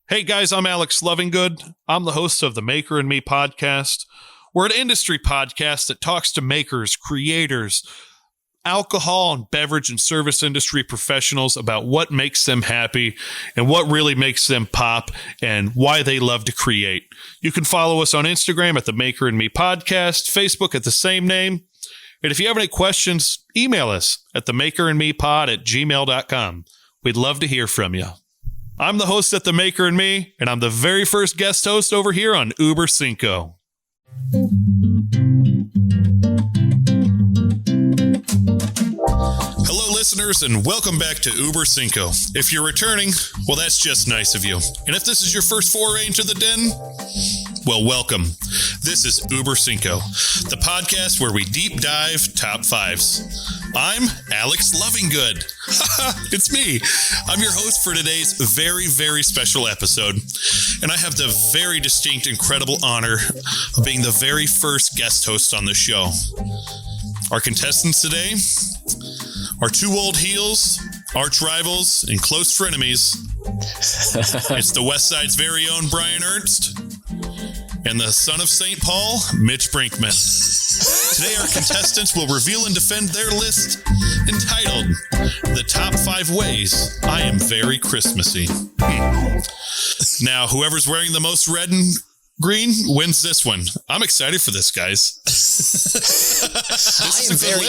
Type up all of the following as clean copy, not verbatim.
Hey guys, I'm Alex Lovinggood. I'm the host of the Maker and Me podcast. We're an industry podcast that talks to makers, creators, alcohol and beverage and service industry professionals about what makes them happy and what really makes them pop and why they love to create. You can follow us on Instagram at the Maker and Me podcast, Facebook at the same name. And if you have any questions, email us at themakerandmepod@gmail.com. We'd love to hear from you. I'm the host at The Maker and Me, and I'm the very first guest host over here on Über Cinco. Hello, listeners, and welcome back to Über Cinco. If you're returning, well, that's just nice of you. And if this is your first foray into the den, well, welcome. This is Über Cinco, the podcast where we deep dive top fives. I'm Alex Lovinggood. It's me. I'm your host for today's very, very special episode. And I have the very distinct, incredible honor of being the very first guest host on the show. Our contestants today are two old heels, arch rivals, and close frenemies. It's the West Side's very own Brian Ernst and the son of St. Paul, Mitch Brinkman. Today, our contestants will reveal and defend their list entitled The Top 5 Ways I Am Very Christmassy. Now, whoever's wearing the most red and green wins this one. I'm excited for this, guys. I am very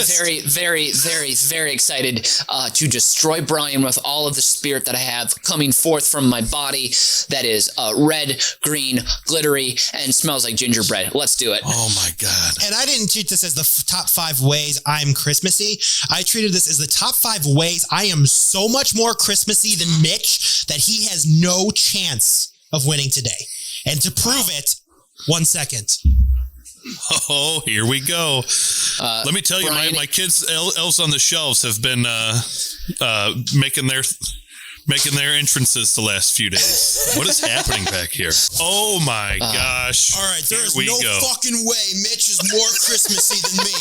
excited to destroy Brian with all of the spirit that I have coming forth from my body that is red, green, glittery, and smells like gingerbread. Let's do it. Oh, my God. And I didn't treat this as the top 5 ways I'm Christmassy. I treated this as the top 5 ways I am so much more Christmassy than Mitch that he has no chance of winning today. And to prove it, 1 second. Oh, here we go. Let me tell you, Brian, my kids' elves on the shelves have been making their entrances the last few days. What is happening back here? Oh, my gosh. All right, there is no fucking way Mitch is more Christmassy than me.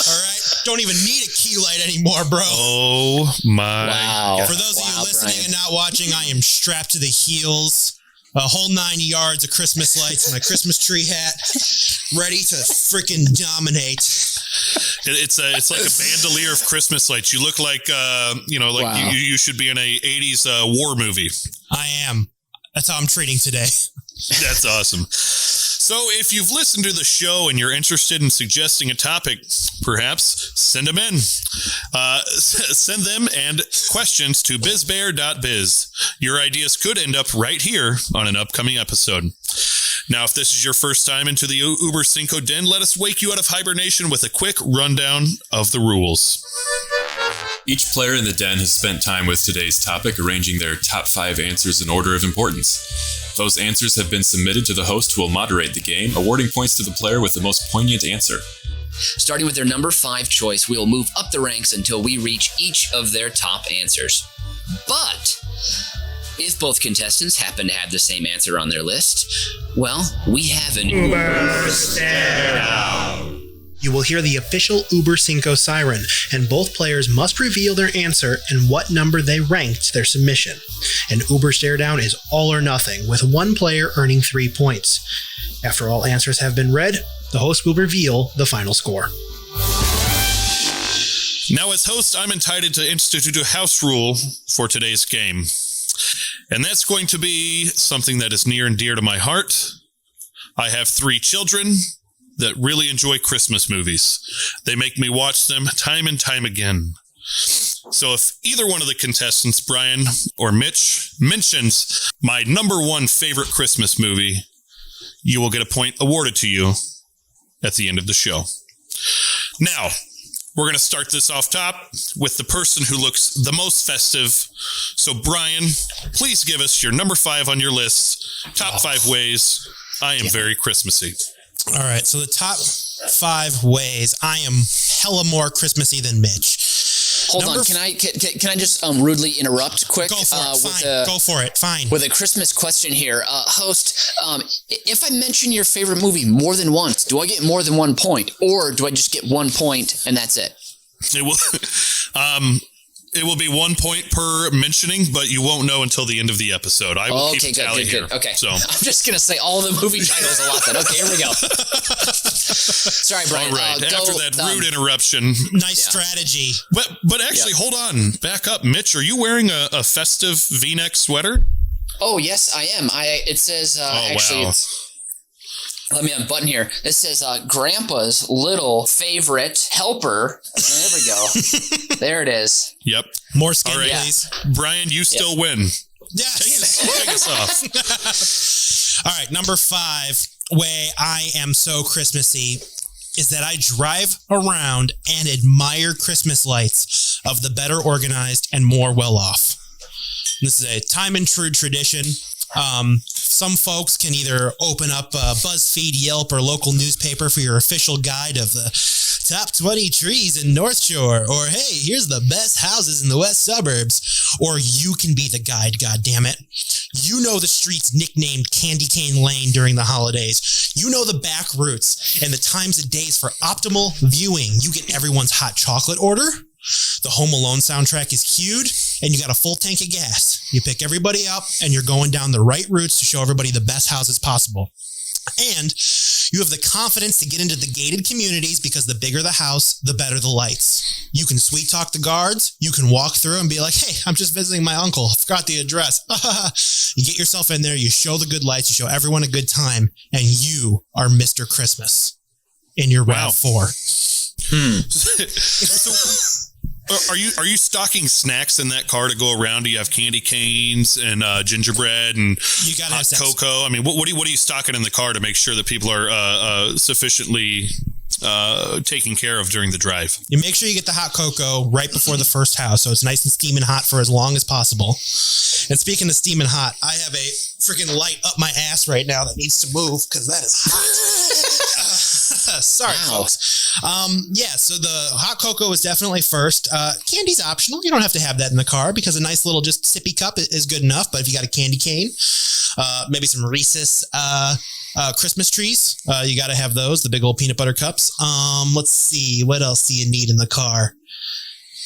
All right? Don't even need a key light anymore, bro. Oh, my God. For those of you listening and not watching, I am strapped to the heels. A whole 9 yards of Christmas lights, my Christmas tree hat, ready to freaking dominate. It's like a bandolier of Christmas lights. You look like you should be in a 80s war movie. I am. That's how I'm treating today. That's awesome. So if you've listened to the show and you're interested in suggesting a topic, perhaps send them in. Send them and questions to bizbear.biz. Your ideas could end up right here on an upcoming episode. Now, if this is your first time into the Über Cinco Den, let us wake you out of hibernation with a quick rundown of the rules. Each player in the den has spent time with today's topic, arranging their top 5 answers in order of importance. Those answers have been submitted to the host, who will moderate the game, awarding points to the player with the most poignant answer. Starting with their number 5 choice, we will move up the ranks until we reach each of their top answers. But if both contestants happen to have the same answer on their list, well, we have an Uber stare-down. You will hear the official Über Cinco siren, and both players must reveal their answer and what number they ranked their submission. An Uber stare down is all or nothing, with one player earning 3 points. After all answers have been read, the host will reveal the final score. Now, as host, I'm entitled to institute a house rule for today's game. And that's going to be something that is near and dear to my heart. I have 3 children that really enjoy Christmas movies. They make me watch them time and time again. So if either one of the contestants, Brian or Mitch, mentions my number 1 favorite Christmas movie, you will get a point awarded to you at the end of the show. Now, we're going to start this off top with the person who looks the most festive. So Brian, please give us your number 5 on your list. Top 5 ways I am very Christmassy. All right, so the top 5 ways I am hella more Christmassy than Mitch. Hold on, can I just rudely interrupt quick? Go for it. Go for it. Fine. With a Christmas question here, host. If I mention your favorite movie more than once, do I get more than 1 point, or do I just get 1 point and that's it? It will. It will be 1 point per mentioning, but you won't know until the end of the episode. I will keep a tally here. Okay. So I'm just going to say all the movie titles a lot then. Okay, here we go. Sorry, Brian. all right. After that rude interruption. Nice strategy. But actually, hold on. Back up. Mitch, are you wearing a festive V-neck sweater? Oh, yes, I am. It says, actually, wow. Let me unbutton here. It says, Grandpa's little favorite helper. There we go. There it is. Yep. More skin, all right. please. Brian, you still win. Yes. Take us off. All right, number 5, way I am so Christmassy, is that I drive around and admire Christmas lights of the better organized and more well-off. This is a time and true tradition. Some folks can either open up BuzzFeed, Yelp, or local newspaper for your official guide of the top 20 trees in North Shore, or hey, here's the best houses in the west suburbs, or you can be the guide, goddammit. You know the streets nicknamed Candy Cane Lane during the holidays. You know the back routes and the times of days for optimal viewing. You get everyone's hot chocolate order. The Home Alone soundtrack is cued, and you got a full tank of gas. You pick everybody up, and you're going down the right routes to show everybody the best houses possible. And you have the confidence to get into the gated communities because the bigger the house, the better the lights. You can sweet talk the guards. You can walk through and be like, hey, I'm just visiting my uncle. I forgot the address. You get yourself in there. You show the good lights. You show everyone a good time. And you are Mr. Christmas in your RAV4. So, are you stocking snacks in that car to go around? Do you have candy canes and gingerbread and hot cocoa? I mean, what are you stocking in the car to make sure that people are sufficiently taken care of during the drive? You make sure you get the hot cocoa right before the first house, so it's nice and steaming hot for as long as possible. And speaking of steaming hot, I have a freaking light up my ass right now that needs to move because that is hot. Sorry, folks. So the hot cocoa is definitely first. Candy's optional. You don't have to have that in the car because a nice little just sippy cup is good enough. But if you got a candy cane, maybe some Reese's Christmas trees, you got to have those, the big old peanut butter cups. Let's see. What else do you need in the car?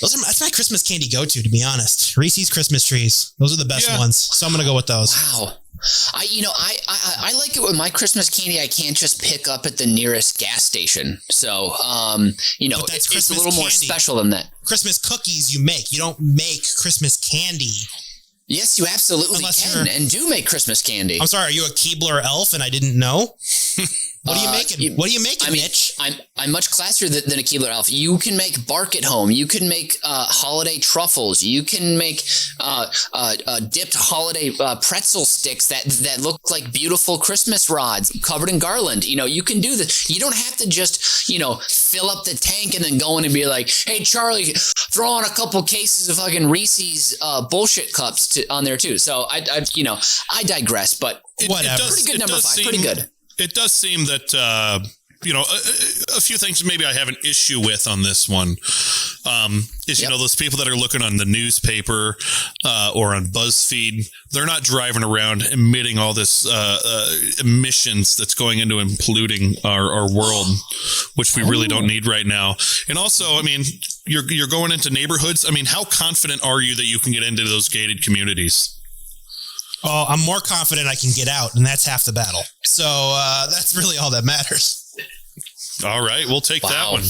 That's my Christmas candy go-to be honest. Reese's Christmas trees. Those are the best ones. So I'm going to go with those. Wow. I like it with my Christmas candy. I can't just pick up at the nearest gas station. So, it's a little more special than that. Christmas cookies you make. You don't make Christmas candy. Yes, you absolutely can and do make Christmas candy. I'm sorry, are you a Keebler elf and I didn't know? What are you making? What are you making, Mitch? I'm much classier than a Keebler elf. You can make bark at home. You can make holiday truffles. You can make dipped holiday pretzel sticks that look like beautiful Christmas rods covered in garland. You can do this. You don't have to just fill up the tank and then go in and be like, hey Charlie, throw on a couple cases of fucking Reese's bullshit cups on there too. So I digress, but whatever. Pretty good number 5. Pretty good. It does seem that, a few things maybe I have an issue with on this one is, those people that are looking on the newspaper or on BuzzFeed, they're not driving around emitting all this emissions that's going into and polluting our world, which we really don't need right now. And also, I mean, you're going into neighborhoods. I mean, how confident are you that you can get into those gated communities? Oh, I'm more confident I can get out, and that's half the battle. So that's really all that matters. All right, we'll take that one.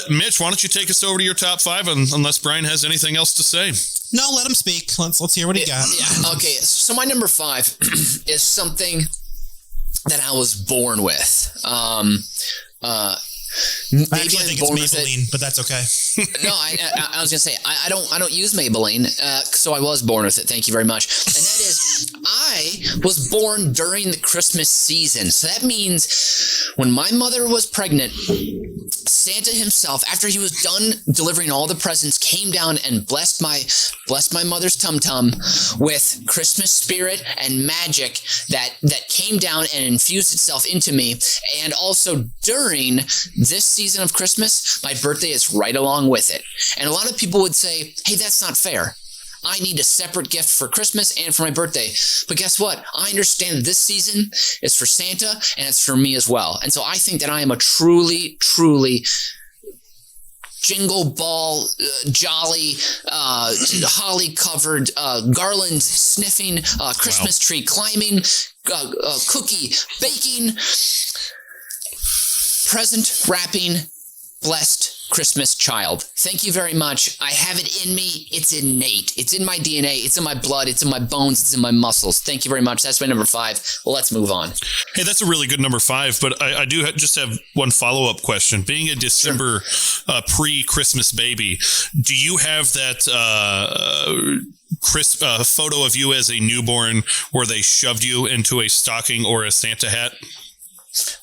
Mitch, why don't you take us over to your top 5, unless Brian has anything else to say? No, let him speak. Let's hear what he got. Yeah. Okay, so my number 5 is something that I was born with. I actually think it's Maybelline, but that's okay. No, I was gonna say I don't use Maybelline, so I was born with it. Thank you very much. And that is, I was born during the Christmas season, so that means when my mother was pregnant, Santa himself, after he was done delivering all the presents, came down and blessed my mother's tum-tum with Christmas spirit and magic that came down and infused itself into me. And also during this season of Christmas, my birthday is right along with it. And a lot of people would say, hey, that's not fair. I need a separate gift for Christmas and for my birthday. But guess what? I understand this season is for Santa and it's for me as well. And so I think that I am a truly, truly jingle ball, jolly, holly covered, garland sniffing, Christmas tree climbing, cookie baking, present wrapping, blessed Christmas child. Thank you very much. I have it in me. It's innate. It's in my DNA. It's in my blood. It's in my bones. It's in my muscles. Thank you very much. That's my number 5. Well, let's move on. Hey, that's a really good number 5, but I do just have one follow-up question. Being a December pre-Christmas baby, do you have that photo of you as a newborn where they shoved you into a stocking or a Santa hat?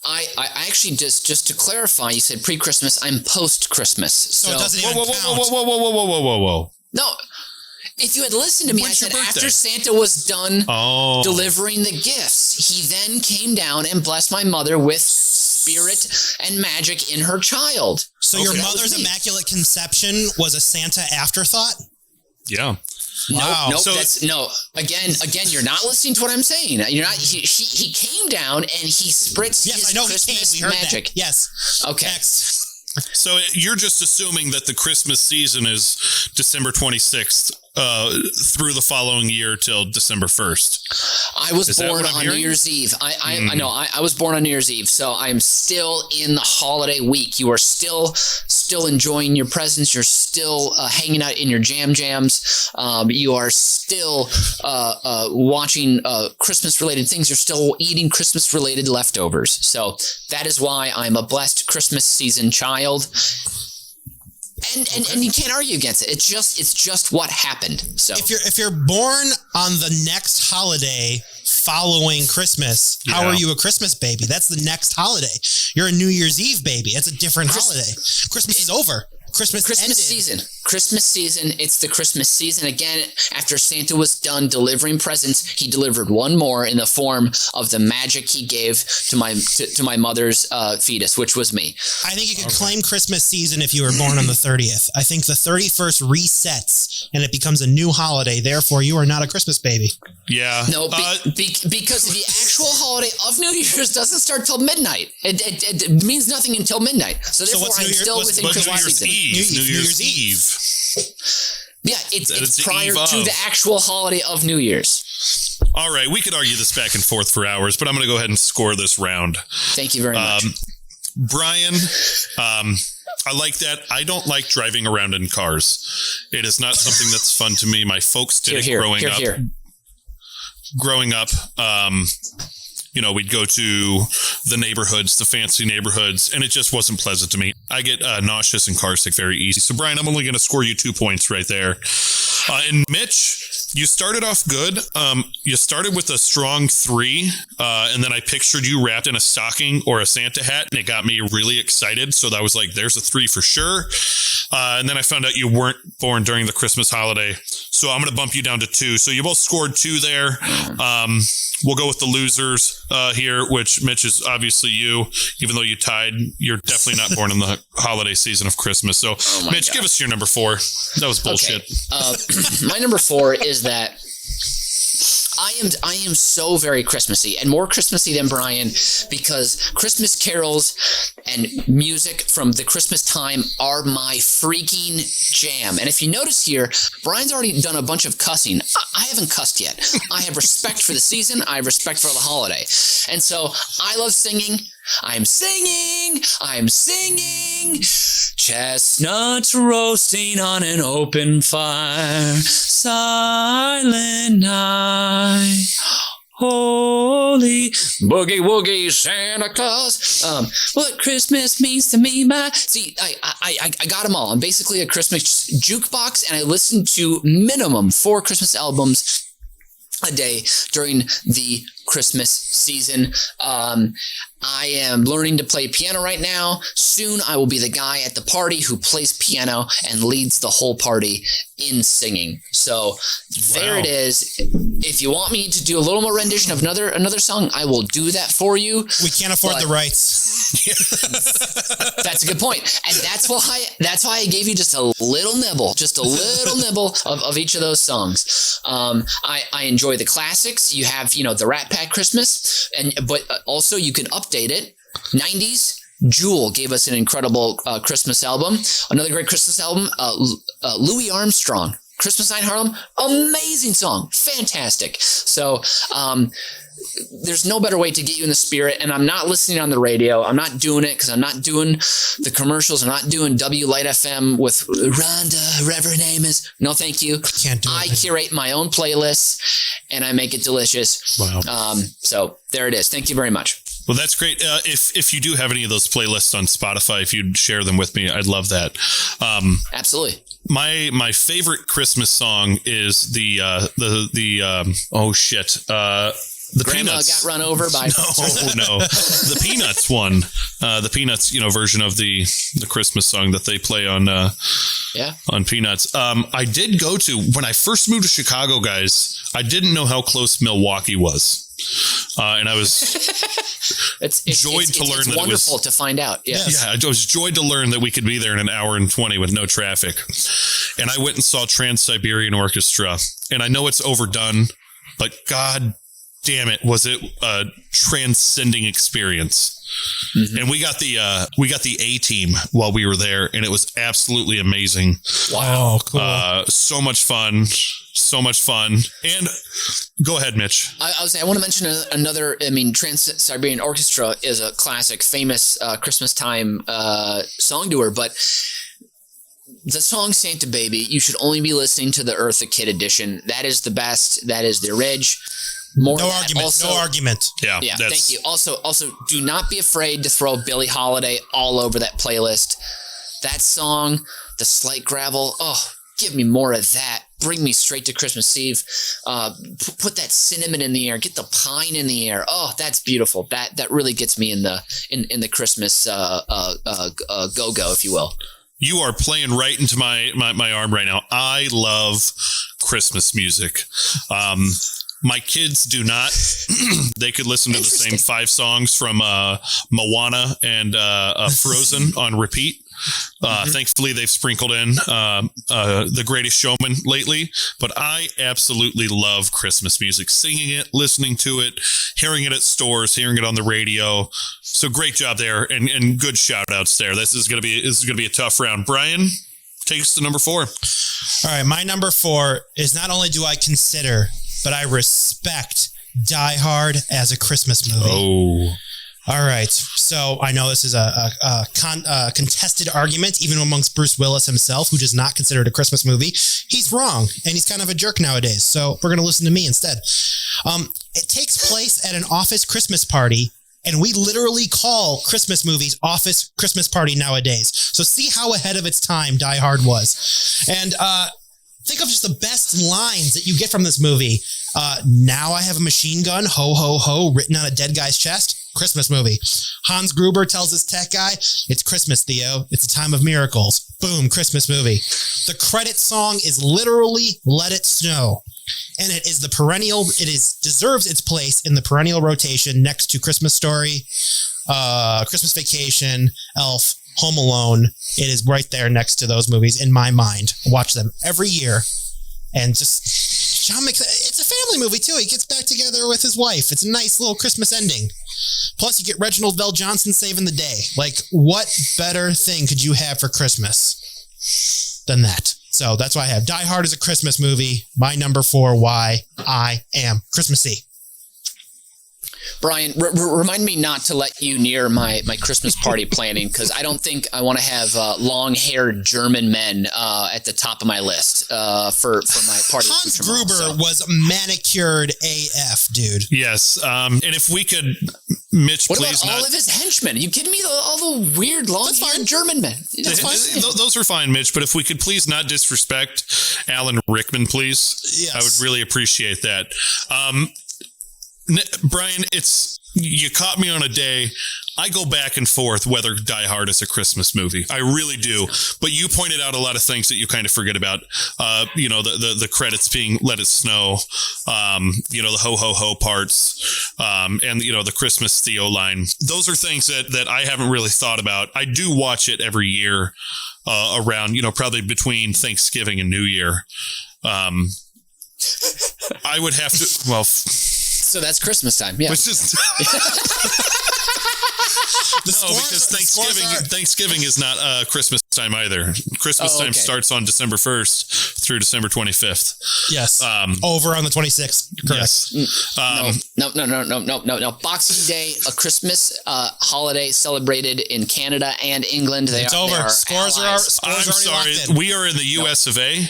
I actually just to clarify, you said pre-Christmas. I'm post-Christmas. So it doesn't even count. Whoa. No, if you had listened to me, When's I said your birthday? after Santa was done delivering the gifts, he then came down and blessed my mother with spirit and magic in her child. So your mother's immaculate conception was a Santa afterthought? Yeah. Wow. Nope. Again, you're not listening to what I'm saying. You're not. He came down and he spritzed his Christmas magic. That. Yes. Okay. Next. So you're just assuming that the Christmas season is December 26th through the following year till December 1st. I was born on New Year's Eve. I know. I was born on New Year's Eve, so I'm still in the holiday week. You are still enjoying your presents. You're still hanging out in your jams. You are still watching Christmas-related things. You're still eating Christmas-related leftovers. So that is why I'm a blessed Christmas season child. And you can't argue against it. It's just what happened. So if you're born on the next holiday following Christmas, how are you a Christmas baby? That's the next holiday. You're a New Year's Eve baby. It's a different holiday. Christmas is over. Christmas ended. Christmas season. It's the Christmas season again. After Santa was done delivering presents, he delivered one more in the form of the magic he gave to my mother's fetus, which was me. I think you could claim Christmas season if you were born on the 30th. I think the 31st resets and it becomes a new holiday. Therefore, you are not a Christmas baby. Yeah. No, because the actual holiday of New Year's doesn't start till midnight. It means nothing until midnight. So therefore, I'm still within Christmas season. New Year's Eve. Yeah, it's prior to the actual holiday of New Year's. All right, we could argue this back and forth for hours, but I'm going to go ahead and score this round. Thank you very much. Brian, I like that. I don't like driving around in cars. It is not something that's fun to me. My folks did it growing up. Growing up, we'd go to the neighborhoods, the fancy neighborhoods, and it just wasn't pleasant to me. I get nauseous and car sick very easy. So, Brian, I'm only going to score you 2 points right there. And Mitch, you started off good. You started with a strong 3, and then I pictured you wrapped in a stocking or a Santa hat, and it got me really excited. So that was like, there's a 3 for sure. And then I found out you weren't born during the Christmas holiday. So I'm going to bump you down to 2. So you both scored 2 there. We'll go with the losers here, which Mitch is obviously you. Even though you tied, you're definitely not born in the holiday season of Christmas. So, Mitch, give us your number 4. That was bullshit. Okay. My number 4 is that I am so very Christmassy, and more Christmassy than Brian, because Christmas carols and music from the Christmas time are my freaking jam. And if you notice here, Brian's already done a bunch of cussing. I haven't cussed yet. I have respect for the season. I have respect for the holiday. And so I love singing. I'm singing. Chestnuts roasting on an open fire. Silent night. Holy boogie woogie Santa Claus. What Christmas means to me, I got them all. I'm basically a Christmas jukebox, and I listen to minimum 4 Christmas albums a day during the Christmas season. I am learning to play piano right now. Soon I will be the guy at the party who plays piano and leads the whole party in singing. So there it is. If you want me to do a little more rendition of another song, I will do that for you. We can't afford the rights. That's a good point. And that's why I gave you just a little nibble of each of those songs. I enjoy the classics. You have, the Rat Pack Christmas, but also you can update it. 90s, Jewel gave us an incredible Christmas album. Another great Christmas album, Louis Armstrong, Christmas Night in Harlem. Amazing song. Fantastic. So there's no better way to get you in the spirit. And I'm not listening on the radio. I'm not doing it because I'm not doing the commercials. I'm not doing W Light FM with Rhonda, whoever her name is. No, thank you. Can't do it. I curate my own playlists and I make it delicious. Wow. So there it is. Thank you very much. Well, that's great. If you do have any of those playlists on Spotify, if you'd share them with me, I'd love that. Absolutely. My favorite Christmas song is the Grandma Peanuts. got run over by No, the Peanuts one, the Peanuts version of the Christmas song that they play on Peanuts. I did go to, when I first moved to Chicago, guys, I didn't know how close Milwaukee was. And I was joyed to learn that it was wonderful to find out. Yes. Yeah, I was joyed to learn that we could be there in an hour and 20 with no traffic. And I went and saw Trans-Siberian Orchestra. And I know it's overdone, but God damn it, was it a transcending experience. Mm-hmm. And we got the A team while we were there, and it was absolutely amazing. Wow, cool. So much fun. And go ahead, Mitch. I want to mention another. I mean, Trans-Siberian Orchestra is a classic, famous Christmas time song doer, but the song Santa Baby, you should only be listening to the Eartha Kitt edition. That is the best. That is the Ridge. No argument. Yeah. Thank you. Also, do not be afraid to throw Billie Holiday all over that playlist. That song, The Slight Gravel. Oh, give me more of that. Bring me straight to Christmas Eve. Put that cinnamon in the air. Get the pine in the air. Oh, that's beautiful. That really gets me in the Christmas go-go, if you will. You are playing right into my arm right now. I love Christmas music. My kids do not. They could listen to the same 5 songs from Moana and Frozen on repeat. Thankfully, they've sprinkled in The Greatest Showman lately. But I absolutely love Christmas music. Singing it, listening to it, hearing it at stores, hearing it on the radio. So great job there, and good shout outs there. This is gonna be a tough round. Brian, take us to number 4. All right, my number 4 is not only do I consider, but I respect Die Hard as a Christmas movie. Oh. All right. So I know this is a contested argument, even amongst Bruce Willis himself, who does not consider it a Christmas movie. He's wrong, and he's kind of a jerk nowadays. So we're going to listen to me instead. It takes place at an office Christmas party, and we literally call Christmas movies office Christmas party nowadays. So see how ahead of its time Die Hard was. And think of just the best lines that you get from this movie. Now I have a machine gun, ho, ho, ho, written on a dead guy's chest. Christmas movie. Hans Gruber tells his tech guy, "It's Christmas, Theo. It's a time of miracles." Boom, Christmas movie. The credit song is literally Let It Snow. And it is deserves its place in the perennial rotation next to Christmas Story, Christmas Vacation, Elf, Home Alone. It is right there next to those movies in my mind. I watch them every year. And just, it's a family movie too. He gets back together with his wife. It's a nice little Christmas ending. Plus you get Reginald Bell Johnson saving the day. Like, what better thing could you have for Christmas than that? So that's why I have Die Hard as a Christmas movie. My number 4, why I am Christmassy. Brian, remind me not to let you near my Christmas party planning, because I don't think I want to have long-haired German men at the top of my list for my party. Hans Gruber was manicured AF, dude. Yes, and if we could, Mitch, what please about not. all of his henchmen? You kidding me? All the weird long-haired German men. That's fine. Those are fine, Mitch. But if we could please not disrespect Alan Rickman, please. Yes. I would really appreciate that. Brian, you caught me on a day. I go back and forth whether Die Hard is a Christmas movie. I really do. But you pointed out a lot of things that you kind of forget about. The credits being Let It Snow, the ho ho ho parts, and the Christmas Theo line. Those are things that I haven't really thought about. I do watch it every year around, probably between Thanksgiving and New Year. I would have to, so that's Christmas time. Yeah. because Thanksgiving is not Christmas time either. Christmas time starts on December 1st through December 25th. Yes. Over on the 26th. Correct. Yes. No. Boxing Day, a Christmas holiday celebrated in Canada and England. It's over. Scores are I'm sorry. We are in the US of A.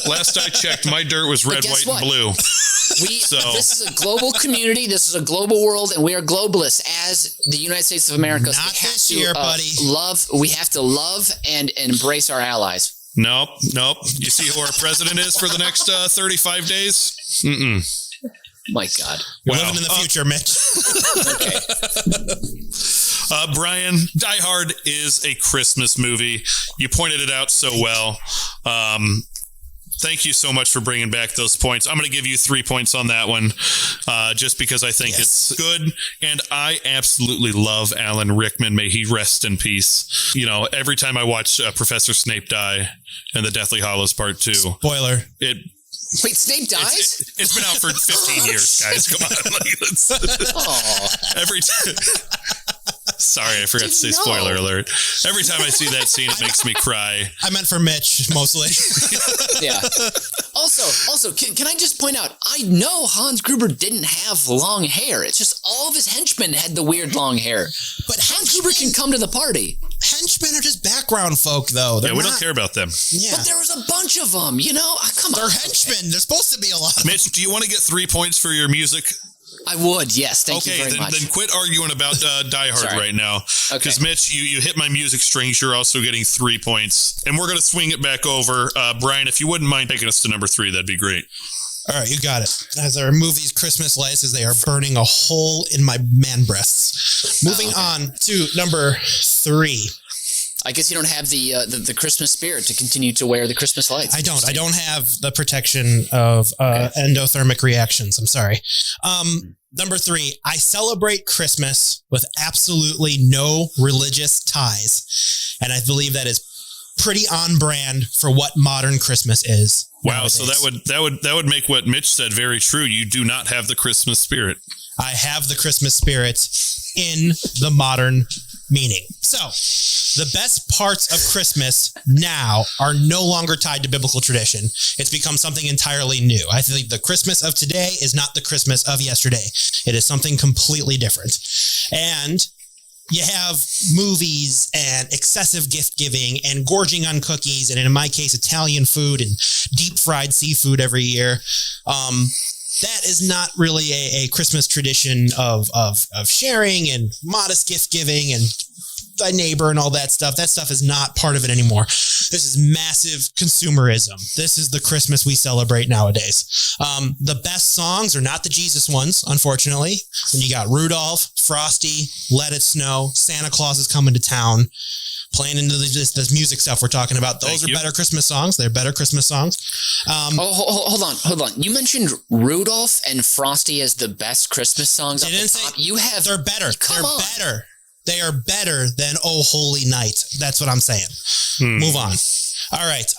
Last I checked, my dirt was red, white, and blue. This is a global community. This is a global world, and we are globalists as the United States of America. Not this year, buddy. We have to love and embrace our allies. Nope. You see who our president is for the next 35 days? My God. We're living in the future, Mitch. Okay. Brian, Die Hard is a Christmas movie. You pointed it out so well. Thank you so much for bringing back those points. I'm going to give you 3 points on that one, just because I think it's good. And I absolutely love Alan Rickman. May he rest in peace. You know, every time I watch Professor Snape die in the Deathly Hallows Part 2. Spoiler. Wait, Snape dies? It's been out for 15 years, guys. Come on. Every time. Sorry, I forgot to say spoiler alert. Every time I see that scene, it makes me cry. I meant for Mitch, mostly. Yeah. Also, can I just point out, I know Hans Gruber didn't have long hair. It's just all of his henchmen had the weird long hair. But Hans Gruber can come to the party. Henchmen are just background folk, though. We don't care about them. Yeah. But there was a bunch of them, you know? Come on. They're henchmen. There's supposed to be a lot of them. Mitch, do you want to get 3 points for your music? I would, yes. Thank you very much. Then quit arguing about Die Hard right now. Because, Mitch, you hit my music strings. You're also getting 3 points. And we're going to swing it back over. Brian, if you wouldn't mind taking us to number 3, that'd be great. All right, you got it. As I remove these Christmas lights, as they are burning a hole in my man breasts. Moving on to number 3. I guess you don't have the Christmas spirit to continue to wear the Christmas lights. I don't have the protection of endothermic reactions. I'm sorry. Number 3, I celebrate Christmas with absolutely no religious ties. And I believe that is pretty on brand for what modern Christmas is. Wow, nowadays. So that would make what Mitch said very true. You do not have the Christmas spirit. I have the Christmas spirit in the modern meaning. So, the best parts of Christmas now are no longer tied to biblical tradition. It's become something entirely new. I think the Christmas of today is not the Christmas of yesterday. It is something completely different. And you have movies and excessive gift giving and gorging on cookies, and in my case, Italian food and deep fried seafood every year. That is not really a Christmas tradition of sharing and modest gift giving and thy neighbor and all that stuff. That stuff is not part of it anymore. This is massive consumerism. This is the Christmas we celebrate nowadays. The best songs are not the Jesus ones, unfortunately. When you got Rudolph, Frosty, Let It Snow, Santa Claus is Coming to Town, playing into this music stuff we're talking about. Those are better Christmas songs. They're better Christmas songs. Hold on. You mentioned Rudolph and Frosty as the best Christmas songs. They're better. Better. They are better than Oh Holy Night. That's what I'm saying. Move on. All right.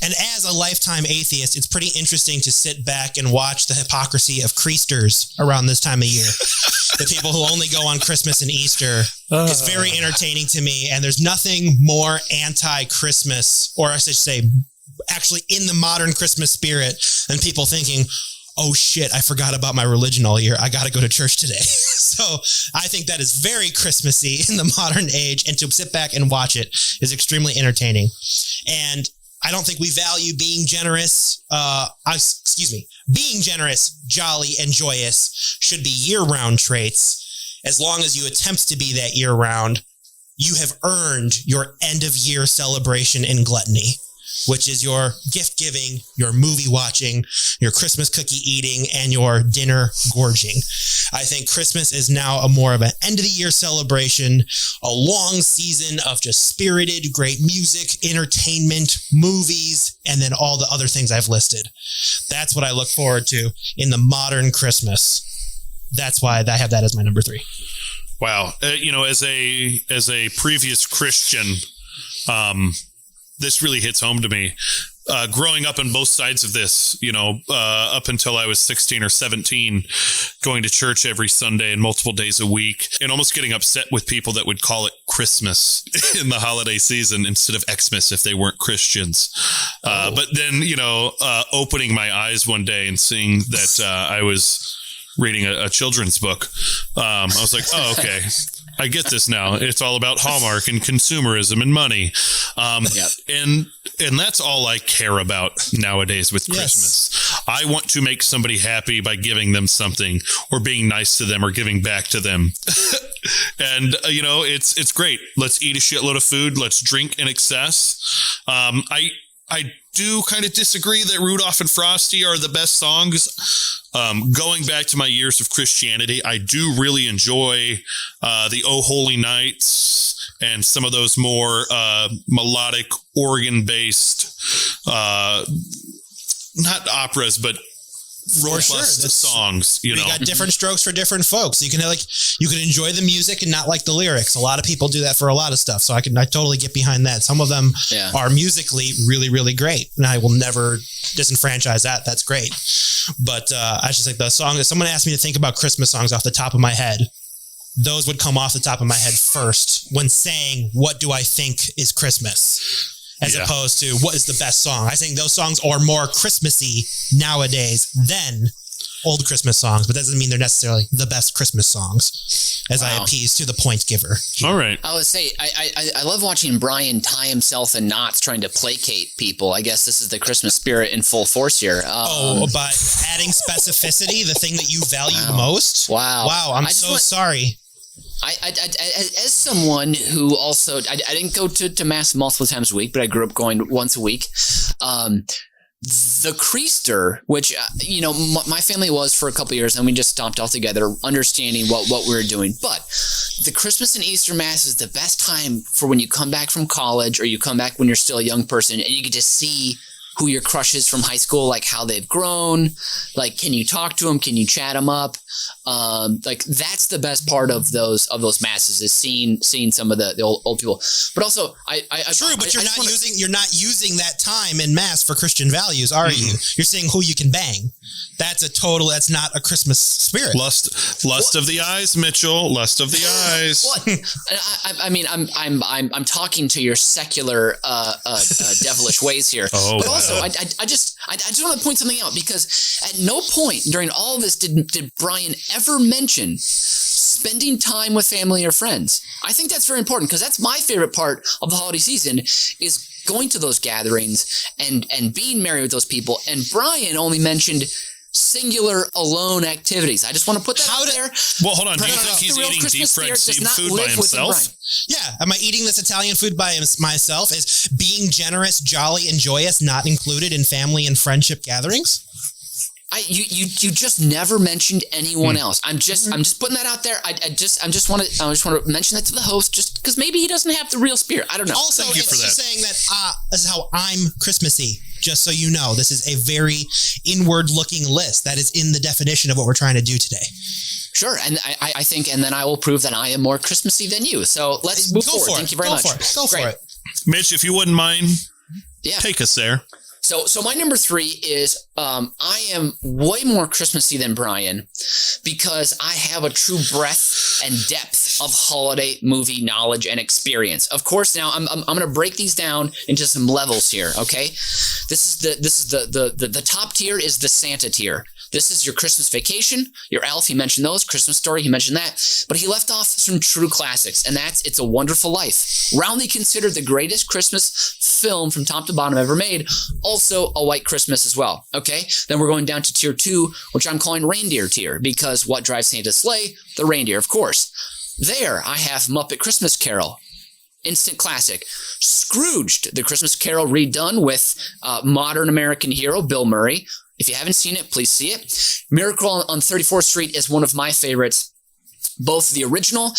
And as a lifetime atheist, it's pretty interesting to sit back and watch the hypocrisy of Creasters around this time of year. The people who only go on Christmas and Easter is very entertaining to me. And there's nothing more anti-Christmas, or I should say, actually in the modern Christmas spirit, than people thinking, oh shit, I forgot about my religion all year. I got to go to church today. So I think that is very Christmassy in the modern age. And to sit back and watch it is extremely entertaining. And I don't think we value being generous. Being generous, jolly, and joyous should be year-round traits. As long as you attempt to be that year-round, you have earned your end-of-year celebration in gluttony, which is your gift giving, your movie watching, your Christmas cookie eating, and your dinner gorging. I think Christmas is now a more of an end of the year celebration, a long season of just spirited, great music, entertainment, movies, and then all the other things I've listed. That's what I look forward to in the modern Christmas. That's why I have that as my number 3. Wow. As a previous Christian, this really hits home to me. growing up on both sides of this, up until I was 16 or 17, going to church every Sunday and multiple days a week, and almost getting upset with people that would call it Christmas in the holiday season instead of Xmas if they weren't Christians. But then, opening my eyes one day and seeing that I was reading a children's book, I was like, oh, okay. I get this now. It's all about Hallmark and consumerism and money. And that's all I care about nowadays with Christmas. Yes. I want to make somebody happy by giving them something or being nice to them or giving back to them. And, it's great. Let's eat a shitload of food. Let's drink in excess. I do kind of disagree that Rudolph and Frosty are the best songs. Going back to my years of Christianity, I do really enjoy the Oh Holy Nights and some of those more melodic organ-based, not operas, but robust songs. You got different strokes for different folks. You can enjoy the music and not like the lyrics. A lot of people do that for a lot of stuff, so I totally get behind that. Some of them are musically really, really great, and I will never disenfranchise that. That's great. But I just like the song. If someone asked me to think about Christmas songs off the top of my head, those would come off the top of my head first when saying, what do I think is Christmas? As opposed to what is the best song. I think those songs are more Christmassy nowadays than old Christmas songs, but that doesn't mean they're necessarily the best Christmas songs, as I appease to the point giver here. All right. I would say, I love watching Brian tie himself in knots trying to placate people. I guess this is the Christmas spirit in full force here. By adding specificity, the thing that you value most? Wow, I'm sorry. As someone who also, I didn't go to mass multiple times a week, but I grew up going once a week. The Creaster, which, my family was for a couple of years, and we just stopped altogether, understanding what we were doing. But the Christmas and Easter Mass is the best time for when you come back from college or you come back when you're still a young person and you get to see who your crush is from high school, like how they've grown, like, can you talk to them? Can you chat them up? Like that's the best part of those masses is seeing some of the old people. But also, you're not using that time in mass for Christian values, are you? You're seeing who you can bang. That's not a Christmas spirit. Lust of the eyes, Mitchell. Lust of the eyes. What? I mean, I'm talking to your secular, devilish ways here. Oh, but also, I just want to point something out, because at no point during all of this did Brian ever mention spending time with family or friends. I think that's very important, because that's my favorite part of the holiday season is going to those gatherings and being merry with those people. And Brian only mentioned singular alone activities. I just want to put that out there. Well, hold on. Do you think he's eating deep fried food by himself? Yeah. Am I eating this Italian food by myself? Is being generous, jolly, and joyous not included in family and friendship gatherings? You just never mentioned anyone else. I'm just putting that out there. I just want to mention that to the host, just because maybe he doesn't have the real spirit. I don't know. Also, it's just saying that this is how I'm Christmassy. Just so you know, this is a very inward-looking list that is in the definition of what we're trying to do today. Sure, and I think, and then I will prove that I am more Christmassy than you. So let's move forward. Thank you very much. Go for it. Mitch, if you wouldn't mind, take us there. So my number 3 is I am way more Christmassy than Brian, because I have a true breadth and depth of holiday movie knowledge and experience. Of course, now I'm going to break these down into some levels here. Okay, this is the top tier is the Santa tier. This is your Christmas Vacation, your Elf, he mentioned those, Christmas Story, he mentioned that, but he left off some true classics, and that's It's a Wonderful Life, roundly considered the greatest Christmas film from top to bottom ever made, also A White Christmas as well, okay? Then we're going down to tier 2, which I'm calling Reindeer tier, because what drives Santa's sleigh? The reindeer, of course. There, I have Muppet Christmas Carol, instant classic. Scrooged, the Christmas Carol redone with modern American hero Bill Murray. If you haven't seen it, please see it. Miracle on 34th Street is one of my favorites. Both the original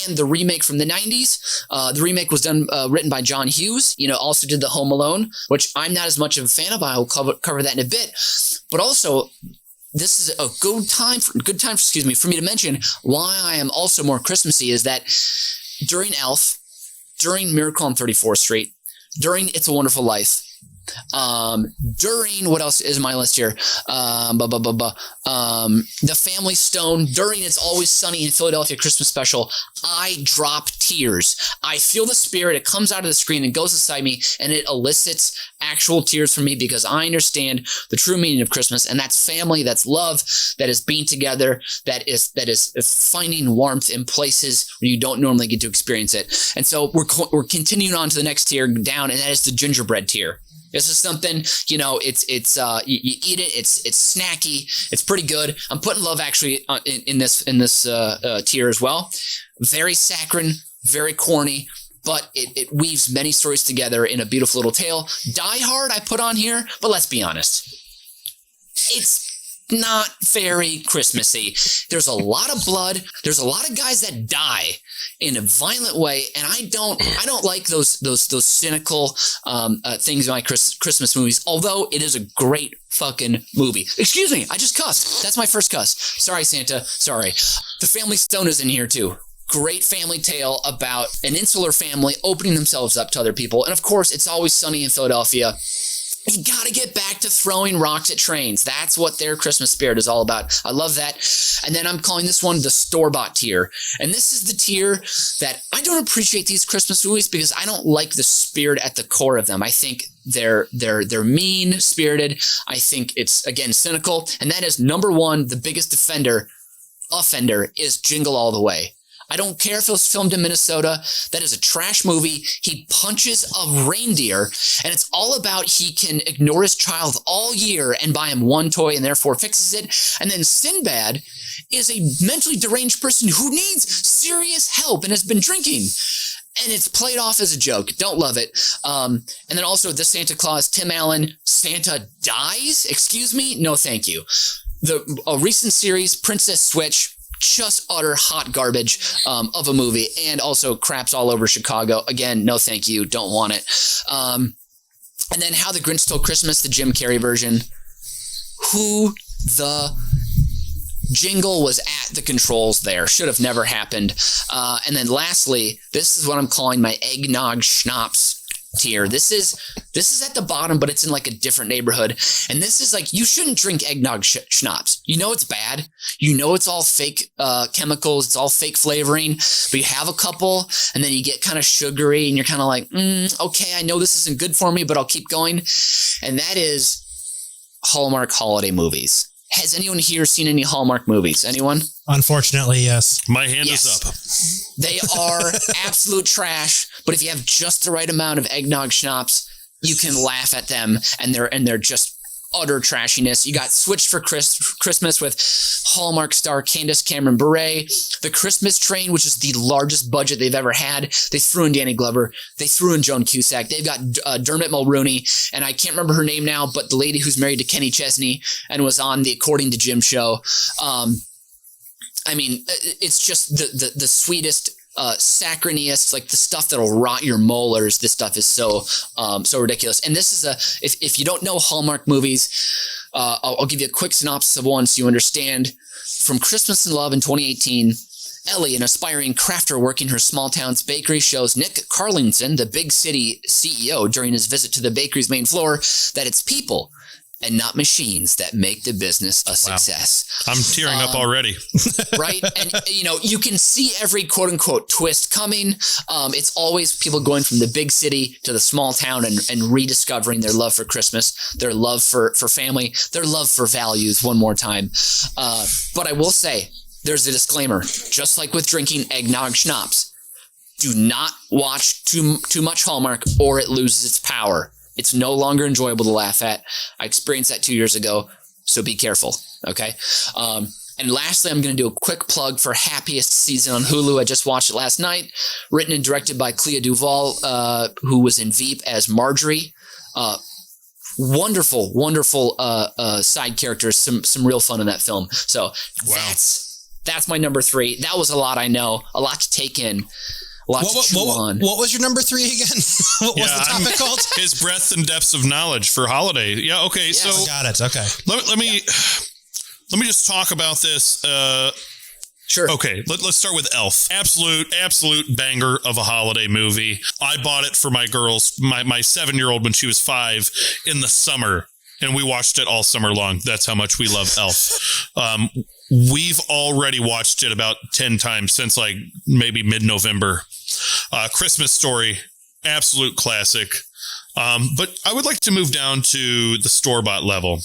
and the remake from the 90s. The remake was written by John Hughes. Also did the Home Alone, which I'm not as much of a fan of. I'll cover that in a bit. But also, this is a good time for me to mention why I am also more Christmassy is that during Elf, during Miracle on 34th Street, during It's a Wonderful Life, During, what else is my list here? The Family Stone. During It's Always Sunny in Philadelphia Christmas special, I drop tears. I feel the spirit. It comes out of the screen and goes inside me, and it elicits actual tears from me because I understand the true meaning of Christmas, and that's family, that's love, that is being together, that is finding warmth in places where you don't normally get to experience it. And so we're continuing on to the next tier down, and that is the gingerbread tier. This is something, you eat it. It's snacky. It's pretty good. I'm putting Love Actually in this tier as well. Very saccharine, very corny, but it weaves many stories together in a beautiful little tale. Die Hard I put on here, but let's be honest. It's not very Christmassy. There's a lot of blood. There's a lot of guys that die in a violent way, and I don't like those cynical things in my Christmas movies. Although it is a great fucking movie. Excuse me, I just cussed. That's my first cuss. Sorry, Santa. Sorry. The Family Stone is in here too. Great family tale about an insular family opening themselves up to other people, and of course, It's Always Sunny in Philadelphia. You got to get back to throwing rocks at trains. That's what their Christmas spirit is all about. I love that. And then I'm calling this one the store-bought tier. And this is the tier that I don't appreciate these Christmas movies because I don't like the spirit at the core of them. I think they're mean-spirited. I think it's, again, cynical. And that is, number one, the biggest offender is Jingle All the Way. I don't care if it was filmed in Minnesota. That is a trash movie. He punches a reindeer, and it's all about he can ignore his child all year and buy him one toy and therefore fixes it. And then Sinbad is a mentally deranged person who needs serious help and has been drinking. And it's played off as a joke. Don't love it. And then also The Santa Claus, Tim Allen, Santa Dies? Excuse me? No, thank you. A recent series, Princess Switch, just utter hot garbage of a movie, and also craps all over Chicago. Again, no thank you, don't want it. And then How the Grinch Stole Christmas, the Jim Carrey version. Who the jingle was at the controls there? Should have never happened. And then lastly, this is what I'm calling my eggnog schnapps tier. This is at the bottom, but it's in like a different neighborhood. And this is like, you shouldn't drink eggnog schnapps. You know it's bad. You know it's all fake chemicals. It's all fake flavoring. But you have a couple, and then you get kind of sugary, and you're kind of like, okay, I know this isn't good for me, but I'll keep going. And that is Hallmark holiday movies. Has anyone here seen any Hallmark movies? Anyone? Unfortunately, yes. My hand is up. They are absolute trash, but if you have just the right amount of eggnog schnapps, you can laugh at them, and they're just utter trashiness. You got Switched for Christmas with Hallmark star Candace Cameron Bure. The Christmas Train, which is the largest budget they've ever had. They threw in Danny Glover. They threw in Joan Cusack. They've got Dermot Mulroney, and I can't remember her name now, but the lady who's married to Kenny Chesney and was on the According to Jim show. I mean, it's just the sweetest, sacchariniest, like the stuff that'll rot your molars. This stuff is so ridiculous. And this is if you don't know Hallmark movies, I'll give you a quick synopsis of one so you understand. From Christmas in Love in 2018, Ellie, an aspiring crafter working her small town's bakery, shows Nick Carlington, the big city CEO, during his visit to the bakery's main floor, that it's people and not machines that make the business a success. I'm tearing up already. Right? And, you can see every quote unquote twist coming. It's always people going from the big city to the small town and rediscovering their love for Christmas, their love for family, their love for values one more time. But I will say, there's a disclaimer, just like with drinking eggnog schnapps. Do not watch too much Hallmark or it loses its power. It's no longer enjoyable to laugh at. I experienced that 2 years ago, so be careful, okay? And lastly, I'm going to do a quick plug for Happiest Season on Hulu. I just watched it last night. Written and directed by Clea Duvall, who was in Veep as Marjorie. Wonderful side characters. Some real fun in that film. So that's my number 3. That was a lot, I know. A lot to take in. What was your number 3 again? What was the topic called? His breadth and depths of knowledge for holiday. Yeah. Okay. Yes. So got it. Okay. Let me just talk about this. Sure. Okay, let's start with Elf. Absolute banger of a holiday movie. I bought it for my girls, my 7-year-old when she was 5 in the summer, and we watched it all summer long. That's how much we love Elf. We've already watched it about 10 times since like maybe mid-November. Christmas Story, absolute classic. But I would like to move down to the store-bought level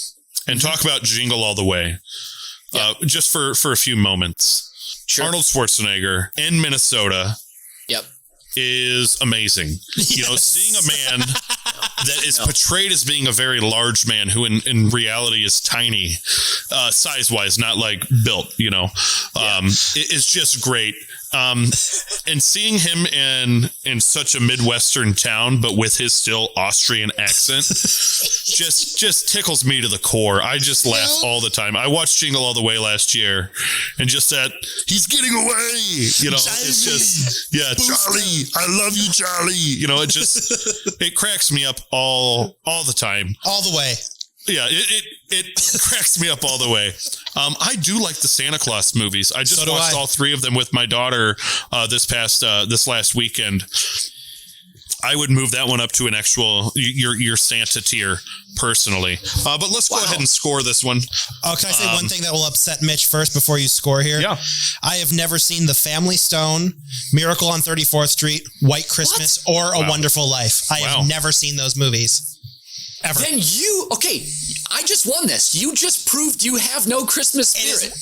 and talk about Jingle All the Way, just for a few moments. Sure. Arnold Schwarzenegger in Minnesota is amazing. Yes. You know, seeing a man that is portrayed as being a very large man who in reality is tiny, size-wise, not like built, you know, is just great. And seeing him in such a Midwestern town, but with his still Austrian accent, just tickles me to the core. I just laugh all the time. I watched Jingle All the Way last year, and just that he's getting away, you know, it's just, Charlie, I love you, Charlie. You know, it cracks me up all the time. All the way. Yeah, it cracks me up all the way. I do like the Santa Claus movies. I just watched all 3 of them with my daughter this last weekend. I would move that one up to an actual your Santa tier personally. But let's go ahead and score this one. Oh, can I say one thing that will upset Mitch first before you score here? Yeah. I have never seen The Family Stone, Miracle on 34th Street, White Christmas, or A Wonderful Life. I have never seen those movies. Ever. Then I just won this. You just proved you have no Christmas spirit.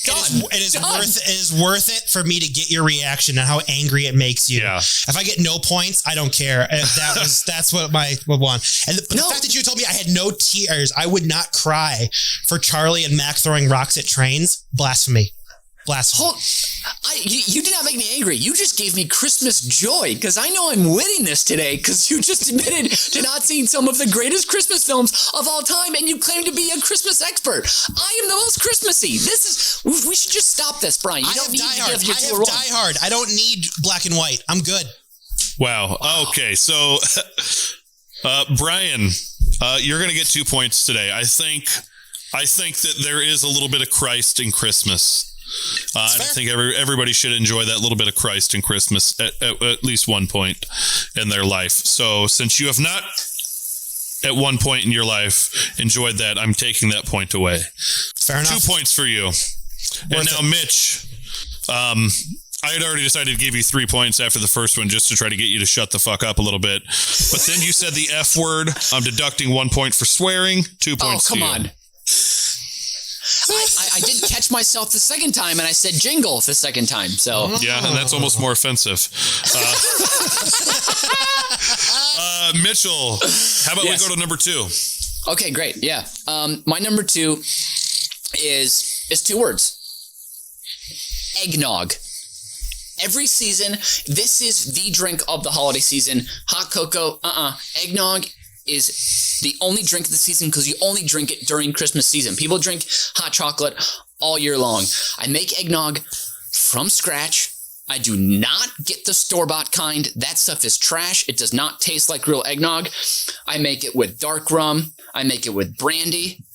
It is worth it for me to get your reaction and how angry it makes you. Yeah. If I get no points, I don't care. That's what my one. And the fact that you told me I had no tears, I would not cry for Charlie and Mac throwing rocks at trains. Blasphemy. You did not make me angry. You just gave me Christmas joy because I know I'm winning this today because you just admitted to not seeing some of the greatest Christmas films of all time and you claim to be a Christmas expert. I am the most Christmassy. We should just stop this, Brian. I have Die Hard. I don't need black and white. I'm good. Wow. Okay, so Brian, you're going to get 2 points today. I think that there is a little bit of Christ in Christmas. And I think everybody should enjoy that little bit of Christ in Christmas at least one point in their life. So since you have not at one point in your life enjoyed that, I'm taking that point away. Fair enough. 2 points for you. And now, Mitch, I had already decided to give you 3 points after the first one just to try to get you to shut the fuck up a little bit. But then you said the F word. I'm deducting 1 point for swearing, 2 points to you. Oh, come on. I did catch myself the second time, and I said jingle the second time. So yeah, and that's almost more offensive. Mitchell, how about we go to number 2? Okay, great. Yeah, my number 2 is 2 words. Eggnog. Every season, this is the drink of the holiday season. Hot cocoa, eggnog is the only drink of the season because you only drink it during Christmas season. People drink hot chocolate all year long. I make eggnog from scratch. I do not get the store-bought kind. That stuff is trash. It does not taste like real eggnog. I make it with dark rum. I make it with brandy.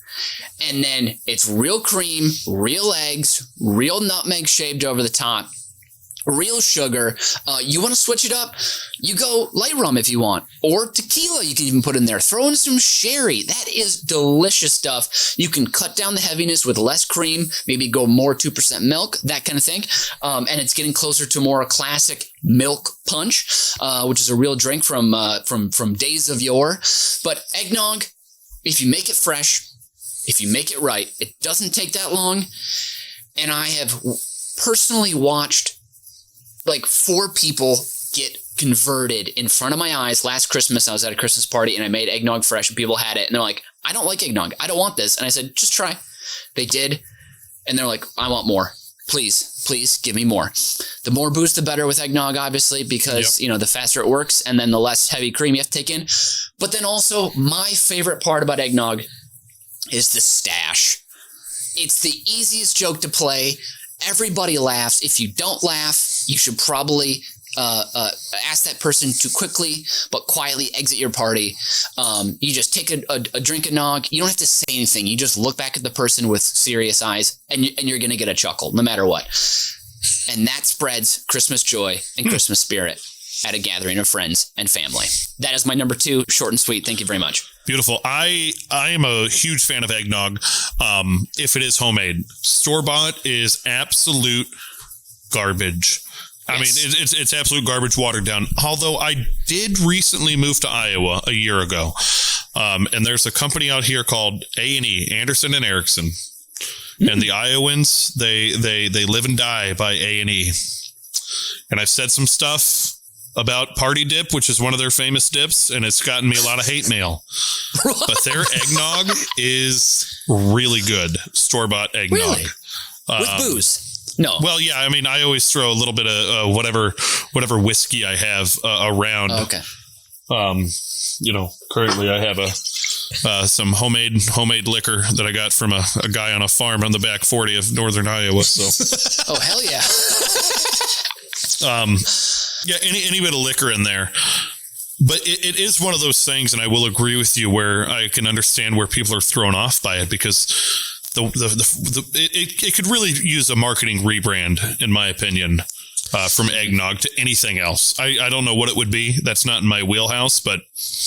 And then it's real cream, real eggs, real nutmeg shaved over the top. Real sugar. You want to switch it up? You go light rum if you want, or tequila. You can even put in there. Throw in some sherry. That is delicious stuff. You can cut down the heaviness with less cream. Maybe go more 2% milk. That kind of thing. And it's getting closer to more classic milk punch, which is a real drink from days of yore. But eggnog, if you make it fresh, if you make it right, it doesn't take that long. And I have personally watched like 4 people get converted in front of my eyes. Last Christmas, I was at a Christmas party and I made eggnog fresh and people had it. And they're like, I don't like eggnog. I don't want this. And I said, just try. They did. And they're like, I want more. Please give me more. The more booze, the better with eggnog, obviously, because, you know, the faster it works and then the less heavy cream you have to take in. But then also my favorite part about eggnog is the stash. It's the easiest joke to play. Everybody laughs. If you don't laugh, you should probably ask that person to quickly but quietly exit your party. You just take a drink of nog. You don't have to say anything. You just look back at the person with serious eyes, and you're going to get a chuckle no matter what. And that spreads Christmas joy and Christmas spirit at a gathering of friends and family. That is my number 2, short and sweet. Thank you very much. Beautiful. I am a huge fan of eggnog. If it is homemade, store-bought is absolute garbage. I mean, it's absolute garbage watered down. Although I did recently move to Iowa a year ago. And there's a company out here called A&E, Anderson and Erickson. And the Iowans, they live and die by A&E. And I've said some stuff about Party Dip, which is one of their famous dips, and it's gotten me a lot of hate mail. But their eggnog is really good. Store-bought eggnog. Really? With booze? No. Well, yeah. I mean, I always throw a little bit of whatever whiskey I have around. Oh, okay. Currently I have some homemade liquor that I got from a guy on a farm on the back 40 of northern Iowa. So. Oh, hell yeah. Yeah, any bit of liquor in there. But it is one of those things, and I will agree with you, where I can understand where people are thrown off by it, because it could really use a marketing rebrand, in my opinion, from eggnog to anything else. I don't know what it would be. That's not in my wheelhouse, but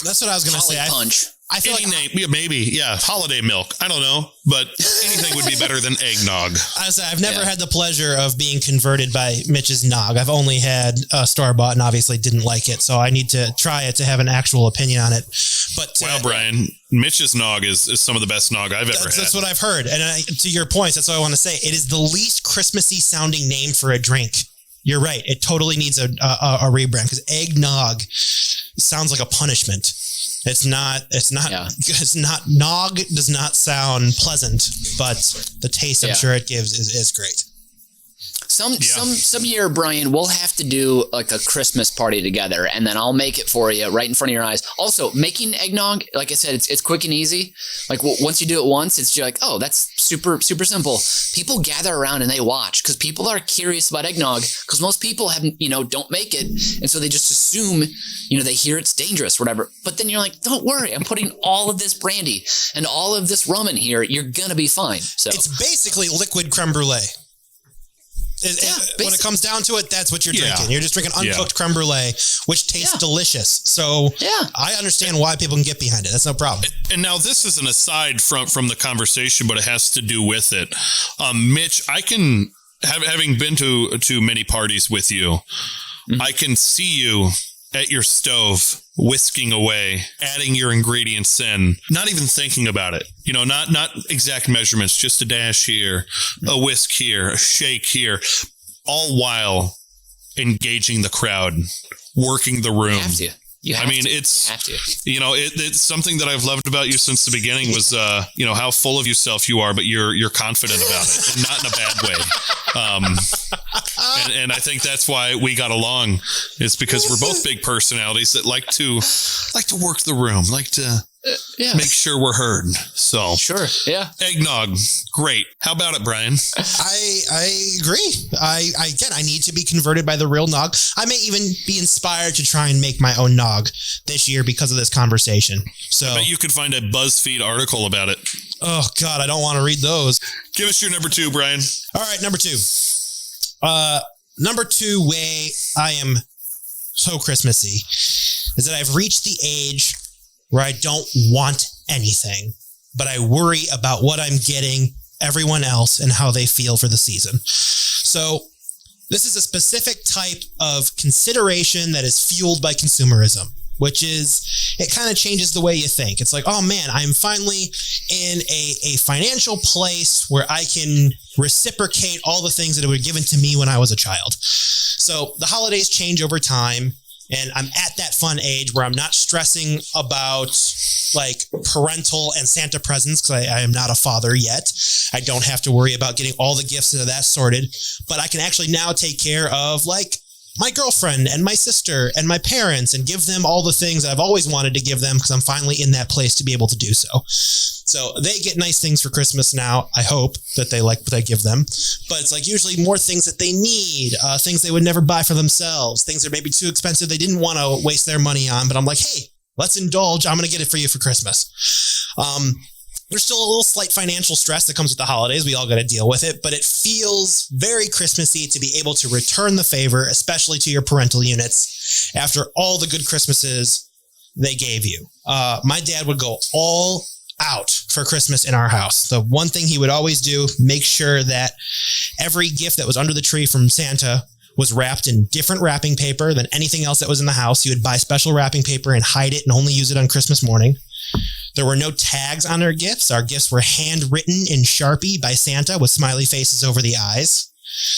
that's what I was going to say. Punch. I feel maybe holiday milk. I don't know, but anything would be better than eggnog. I've never had the pleasure of being converted by Mitch's nog. I've only had store-bought and obviously didn't like it, so I need to try it to have an actual opinion on it. But wow, Brian, Mitch's nog is some of the best nog I've ever had. That's what I've heard, and to your points, that's what I want to say. It is the least Christmassy sounding name for a drink. You're right. It totally needs a rebrand, because eggnog sounds like a punishment. It's not, nog does not sound pleasant, but the taste I'm sure it gives is great. Some year, Brian, we'll have to do like a Christmas party together, and then I'll make it for you right in front of your eyes. Also, making eggnog, like I said, it's quick and easy. Like once you do it once, it's just like, oh, that's super simple. People gather around and they watch, because people are curious about eggnog, because most people don't make it, and so they just assume, they hear it's dangerous, whatever. But then you're like, don't worry, I'm putting all of this brandy and all of this rum in here. You're gonna be fine. So it's basically liquid creme brulee. When it comes down to it, that's what you're drinking. You're just drinking uncooked creme brulee, which tastes delicious. So I understand why people can get behind it. That's no problem. And now this is an aside from the conversation, but it has to do with it. Mitch, I can, having been to many parties with you, I can see you at your stove, whisking away, adding your ingredients in, not even thinking about it. Not exact measurements, just a dash here, a whisk here, a shake here, all while engaging the crowd, working the room. You have to. It's something that I've loved about you since the beginning was, how full of yourself you are, but you're confident about it, and not in a bad way. And I think that's why we got along, is because we're both big personalities that like to work the room, like to make sure we're heard. So sure, eggnog, great. How about it, Brian? I agree. I need to be converted by the real nog. I may even be inspired to try and make my own nog this year because of this conversation. So I bet you could find a BuzzFeed article about it. Oh God, I don't want to read those. Give us your number 2, Brian. All right, number 2. Number 2 way I am so Christmassy is that I've reached the age where I don't want anything, but I worry about what I'm getting everyone else and how they feel for the season. So this is a specific type of consideration that is fueled by consumerism, which is, it kind of changes the way you think. It's like, oh man, I'm finally in a financial place where I can reciprocate all the things that were given to me when I was a child. So the holidays change over time, and I'm at that fun age where I'm not stressing about like parental and Santa presents, because I am not a father yet. I don't have to worry about getting all the gifts of that sorted, but I can actually now take care of like my girlfriend and my sister and my parents and give them all the things I've always wanted to give them, because I'm finally in that place to be able to do so. So they get nice things for Christmas now. I hope that they like what I give them, but it's like usually more things that they need, things they would never buy for themselves, things that may be too expensive they didn't want to waste their money on, but I'm like, hey, let's indulge. I'm going to get it for you for Christmas. There's still a little slight financial stress that comes with the holidays. We all got to deal with it, but it feels very Christmassy to be able to return the favor, especially to your parental units, after all the good Christmases they gave you. My dad would go all out for Christmas in our house. The one thing he would always do, make sure that every gift that was under the tree from Santa was wrapped in different wrapping paper than anything else that was in the house. He would buy special wrapping paper and hide it and only use it on Christmas morning. There were no tags on our gifts. Our gifts were handwritten in Sharpie by Santa with smiley faces over the eyes.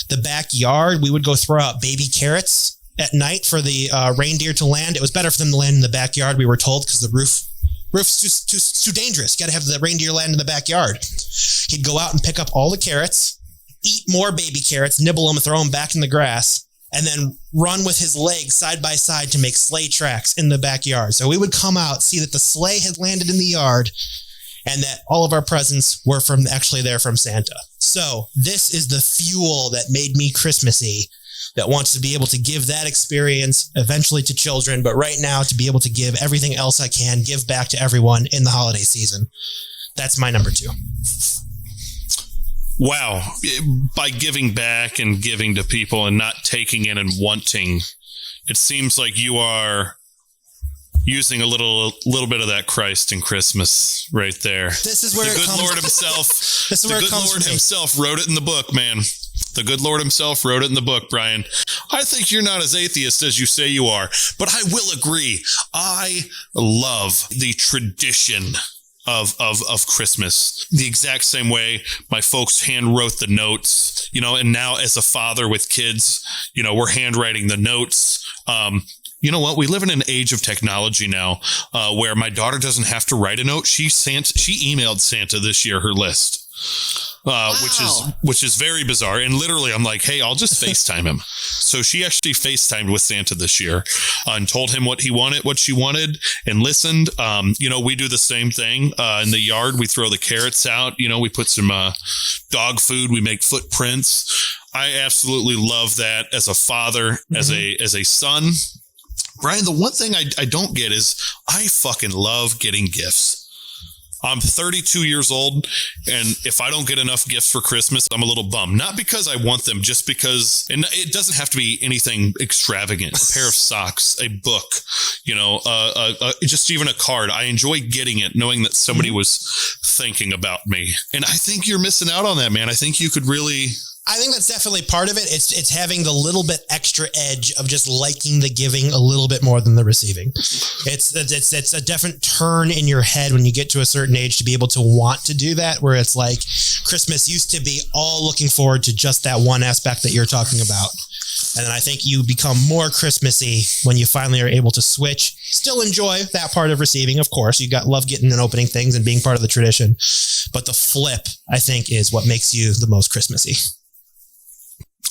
The backyard, we would go throw out baby carrots at night for the reindeer to land. It was better for them to land in the backyard, we were told, because the roof's too dangerous. Got to have the reindeer land in the backyard. He'd go out and pick up all the carrots, eat more baby carrots, nibble them, throw them back in the grass, and then run with his legs side by side to make sleigh tracks in the backyard. So we would come out, see that the sleigh had landed in the yard, and that all of our presents were from Santa. So this is the fuel that made me Christmassy, that wants to be able to give that experience eventually to children, but right now to be able to give everything else I can, give back to everyone in the holiday season. That's my number 2. Wow. By giving back and giving to people and not taking in and wanting, it seems like you are using a little bit of that Christ in Christmas right there. This is where the good Lord himself. This is where it comes Lord from. himself wrote it in the book, man. The good Lord himself wrote it in the book, Brian. I think you're not as atheist as you say you are, but I will agree. I love the tradition of Christmas, the exact same way my folks hand wrote the notes, and now as a father with kids, we're handwriting the notes. You know what? We live in an age of technology now, where my daughter doesn't have to write a note. She emailed Santa this year her list. Wow. which is very bizarre. And literally, I'm like, hey, I'll just FaceTime him. So she actually FaceTimed with Santa this year and told him what she wanted, and listened. We do the same thing in the yard. We throw the carrots out. We put some dog food. We make footprints. I absolutely love that as a father, as a son. Brian, the one thing I don't get is I fucking love getting gifts. I'm 32 years old, and if I don't get enough gifts for Christmas, I'm a little bummed. Not because I want them, just because, and it doesn't have to be anything extravagant. A pair of socks, a book, just even a card. I enjoy getting it, knowing that somebody was thinking about me. And I think you're missing out on that, man. I think you could really... I think that's definitely part of it. It's having the little bit extra edge of just liking the giving a little bit more than the receiving. It's a different turn in your head when you get to a certain age to be able to want to do that, where it's like Christmas used to be all looking forward to just that one aspect that you're talking about. And then I think you become more Christmassy when you finally are able to switch. Still enjoy that part of receiving, of course. You love getting and opening things and being part of the tradition. But the flip, I think, is what makes you the most Christmassy.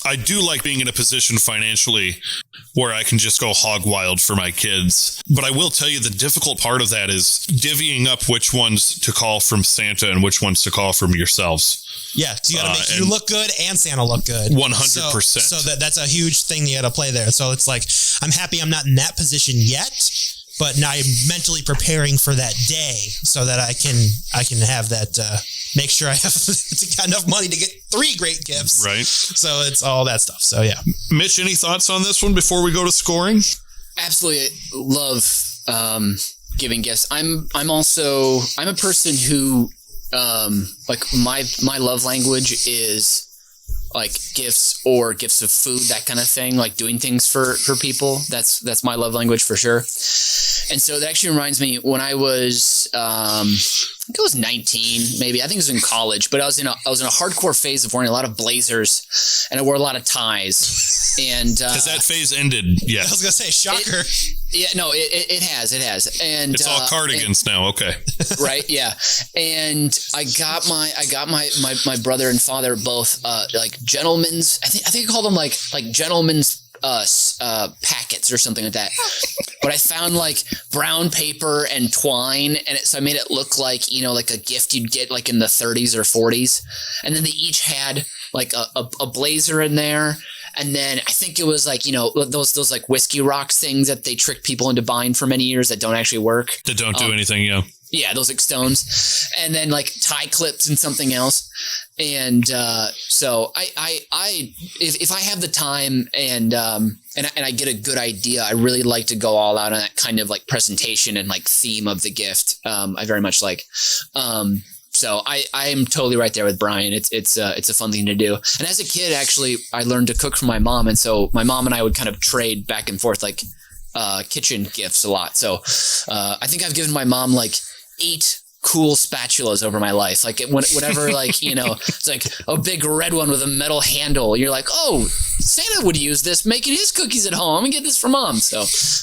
I do like being in a position financially where I can just go hog wild for my kids. But I will tell you, the difficult part of that is divvying up which ones to call from Santa and which ones to call from yourselves. Yeah, so you got to make you look good and Santa look good. 100%. So that's a huge thing you got to play there. So it's like, I'm happy I'm not in that position yet, but now I'm mentally preparing for that day so that I can have that, make sure I have got enough money to get 3 great gifts. Right. So it's all that stuff. So yeah. Mitch, any thoughts on this one before we go to scoring? Absolutely love giving gifts. I'm a person who like my love language is like gifts or gifts of food, that kind of thing, like doing things for people. That's my love language for sure. And so that actually reminds me, when I was I think I was 19, maybe. I think it was in college, but I was in a hardcore phase of wearing a lot of blazers, and I wore a lot of ties. And has that phase ended yet? I was gonna say, shocker. It has. And it's all cardigans now. Okay. Right. Yeah. And I got my brother and father both like gentlemen's. I think I called them like gentlemen's packets or something like that. But I found like brown paper and twine, and so I made it look like, like a gift you'd get like in the 30s or 40s. And then they each had like a blazer in there. And then I think it was like, those like whiskey rocks things that they trick people into buying for many years that don't actually work. That don't do anything, yeah. Yeah, those stones, and then like tie clips and something else. And so if I have the time and I get a good idea, I really like to go all out on that kind of like presentation and like theme of the gift. I very much like. So I'm totally right there with Brian. It's a fun thing to do. And as a kid, actually, I learned to cook from my mom, and so my mom and I would kind of trade back and forth like kitchen gifts a lot. So I think I've given my mom like 8 cool spatulas over my life. Like whatever, like, you know, it's like a big red one with a metal handle. You're like, oh, Santa would use this making his cookies at home. I'm gonna get this for mom. So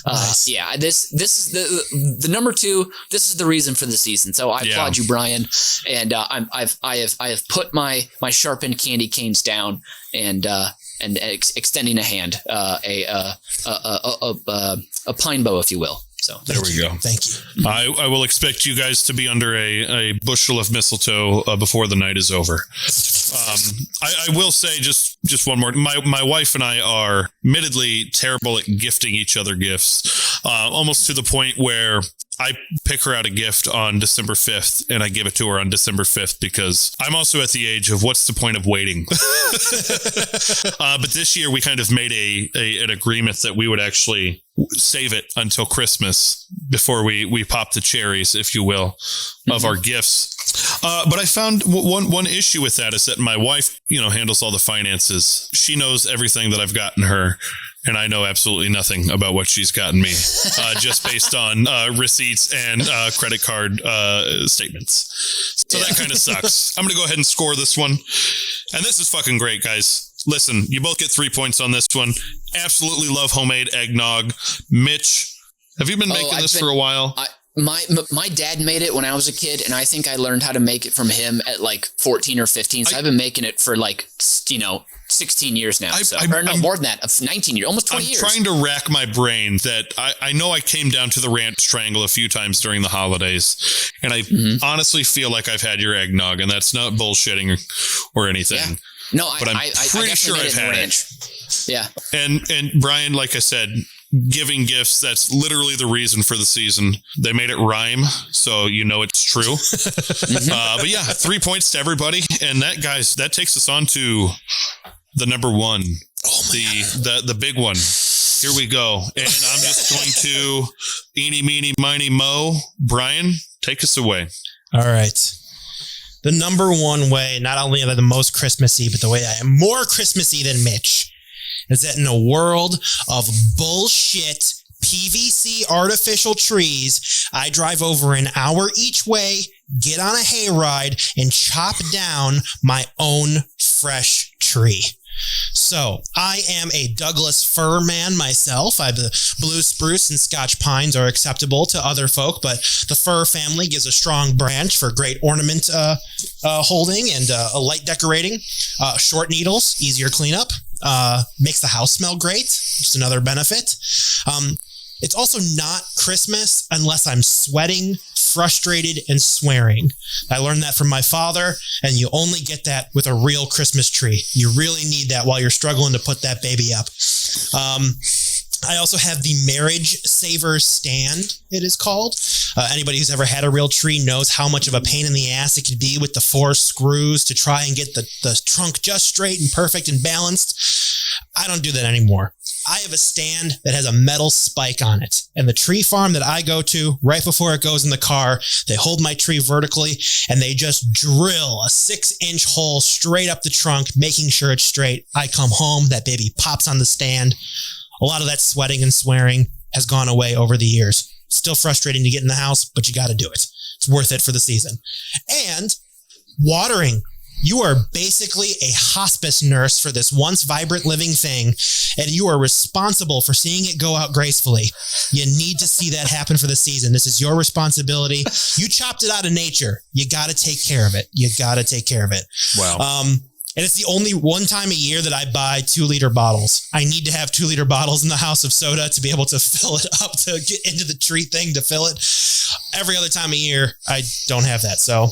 nice. Yeah, this is the number 2. This is the reason for the season. So I applaud you, Brian. And I have put my sharpened candy canes down and extending a hand, a pine bow, if you will. So there we go. Thank you. I will expect you guys to be under a bushel of mistletoe before the night is over. I will say just one more. My wife and I are admittedly terrible at gifting each other gifts, almost to the point where I pick her out a gift on December 5th and I give it to her on December 5th because I'm also at the age of what's the point of waiting? But this year we kind of made an agreement that we would actually save it until Christmas before we pop the cherries, if you will, of our gifts. But I found one issue with that is that my wife, you know, handles all the finances. She knows everything that I've gotten her. And I know absolutely nothing about what she's gotten me, just based on receipts and credit card statements. So that kind of sucks. I'm going to go ahead and score this one. And this is fucking great, guys. Listen, you both get 3 points on this one. Absolutely love homemade eggnog. Mitch, have you been making this for a while? My dad made it when I was a kid, and I think I learned how to make it from him at like 14 or 15. So I've been making it for like, 16 years now. More than that, 19 years, almost 20 years. I'm trying to rack my brain that I know I came down to the ranch triangle a few times during the holidays, and I honestly feel like I've had your eggnog, and that's not bullshitting or anything. Yeah. No, but I'm pretty sure I've had it. Yeah. And Brian, like I said, giving gifts, that's literally the reason for the season. They made it rhyme, so you know it's true. But yeah, 3 points to everybody. And that, guys, that takes us on to the number 1. The big one. Here we go. And I'm just going to eeny, meeny, miny, mo. Brian, take us away. All right. The number 1 way, not only am I the most Christmassy, but the way I am more Christmassy than Mitch, is that in a world of bullshit PVC artificial trees, I drive over an hour each way, get on a hayride, and chop down my own fresh tree. So I am a Douglas fir man myself. The blue spruce and Scotch pines are acceptable to other folk, but the fir family gives a strong branch for great ornament holding and a light decorating. Short needles, easier cleanup. Makes the house smell great. Just another benefit. It's also not Christmas unless I'm sweating, frustrated, and swearing. I learned that from my father, and you only get that with a real Christmas tree. You really need that while you're struggling to put that baby up. I also have the Marriage Saver stand, it is called. Anybody who's ever had a real tree knows how much of a pain in the ass it could be with the 4 screws to try and get the trunk just straight and perfect and balanced. I don't do that anymore. I have a stand that has a metal spike on it. And the tree farm that I go to, right before it goes in the car, they hold my tree vertically and they just drill a 6-inch hole straight up the trunk, making sure it's straight. I come home, that baby pops on the stand. A lot of that sweating and swearing has gone away over the years. Still frustrating to get in the house, but you got to do it. It's worth it for the season. And watering. You are basically a hospice nurse for this once vibrant living thing, and you are responsible for seeing it go out gracefully. You need to see that happen for the season. This is your responsibility. You chopped it out of nature. You got to take care of it. You got to take care of it. Wow. And it's the only one time a year that I buy 2-liter bottles. I need to have 2-liter bottles in the house of soda to be able to fill it up, to get into the tree thing to fill it. Every other time of year, I don't have that. So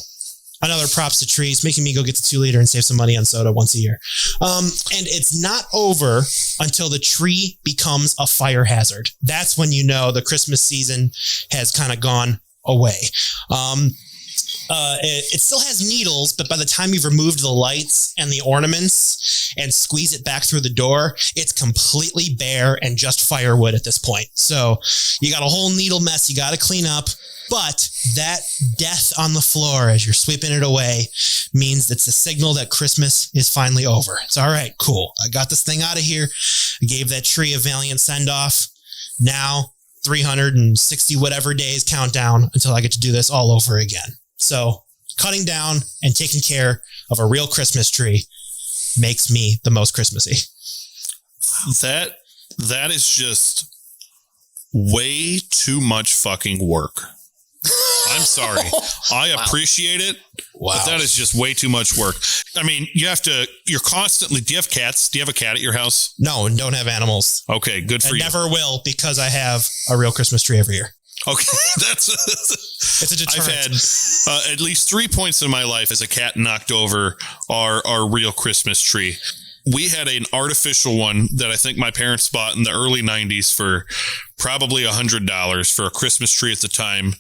another props to trees, making me go get the 2-liter and save some money on soda once a year. And it's not over until the tree becomes a fire hazard. That's when you know the Christmas season has kind of gone away. It still has needles, but by the time you've removed the lights and the ornaments and squeeze it back through the door, it's completely bare and just firewood at this point. So you got a whole needle mess you got to clean up. But that death on the floor as you're sweeping it away means it's a signal that Christmas is finally over. It's all right, cool. I got this thing out of here. I gave that tree a valiant send-off. Now 360 whatever days countdown until I get to do this all over again. So cutting down and taking care of a real Christmas tree makes me the most Christmassy. That is just way too much fucking work. I'm sorry. I appreciate it, but that is just way too much work. I mean, you're constantly, do you have cats? Do you have a cat at your house? No, don't have animals. Okay, good for you. I never will because I have a real Christmas tree every year. Okay, it's a deterrent. I've had at least 3 points in my life as a cat knocked over our real Christmas tree. We had an artificial one that I think my parents bought in the early 90s for probably $100 for a Christmas tree at the time.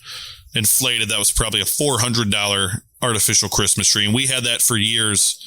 Inflated, that was probably a $400 artificial Christmas tree. And we had that for years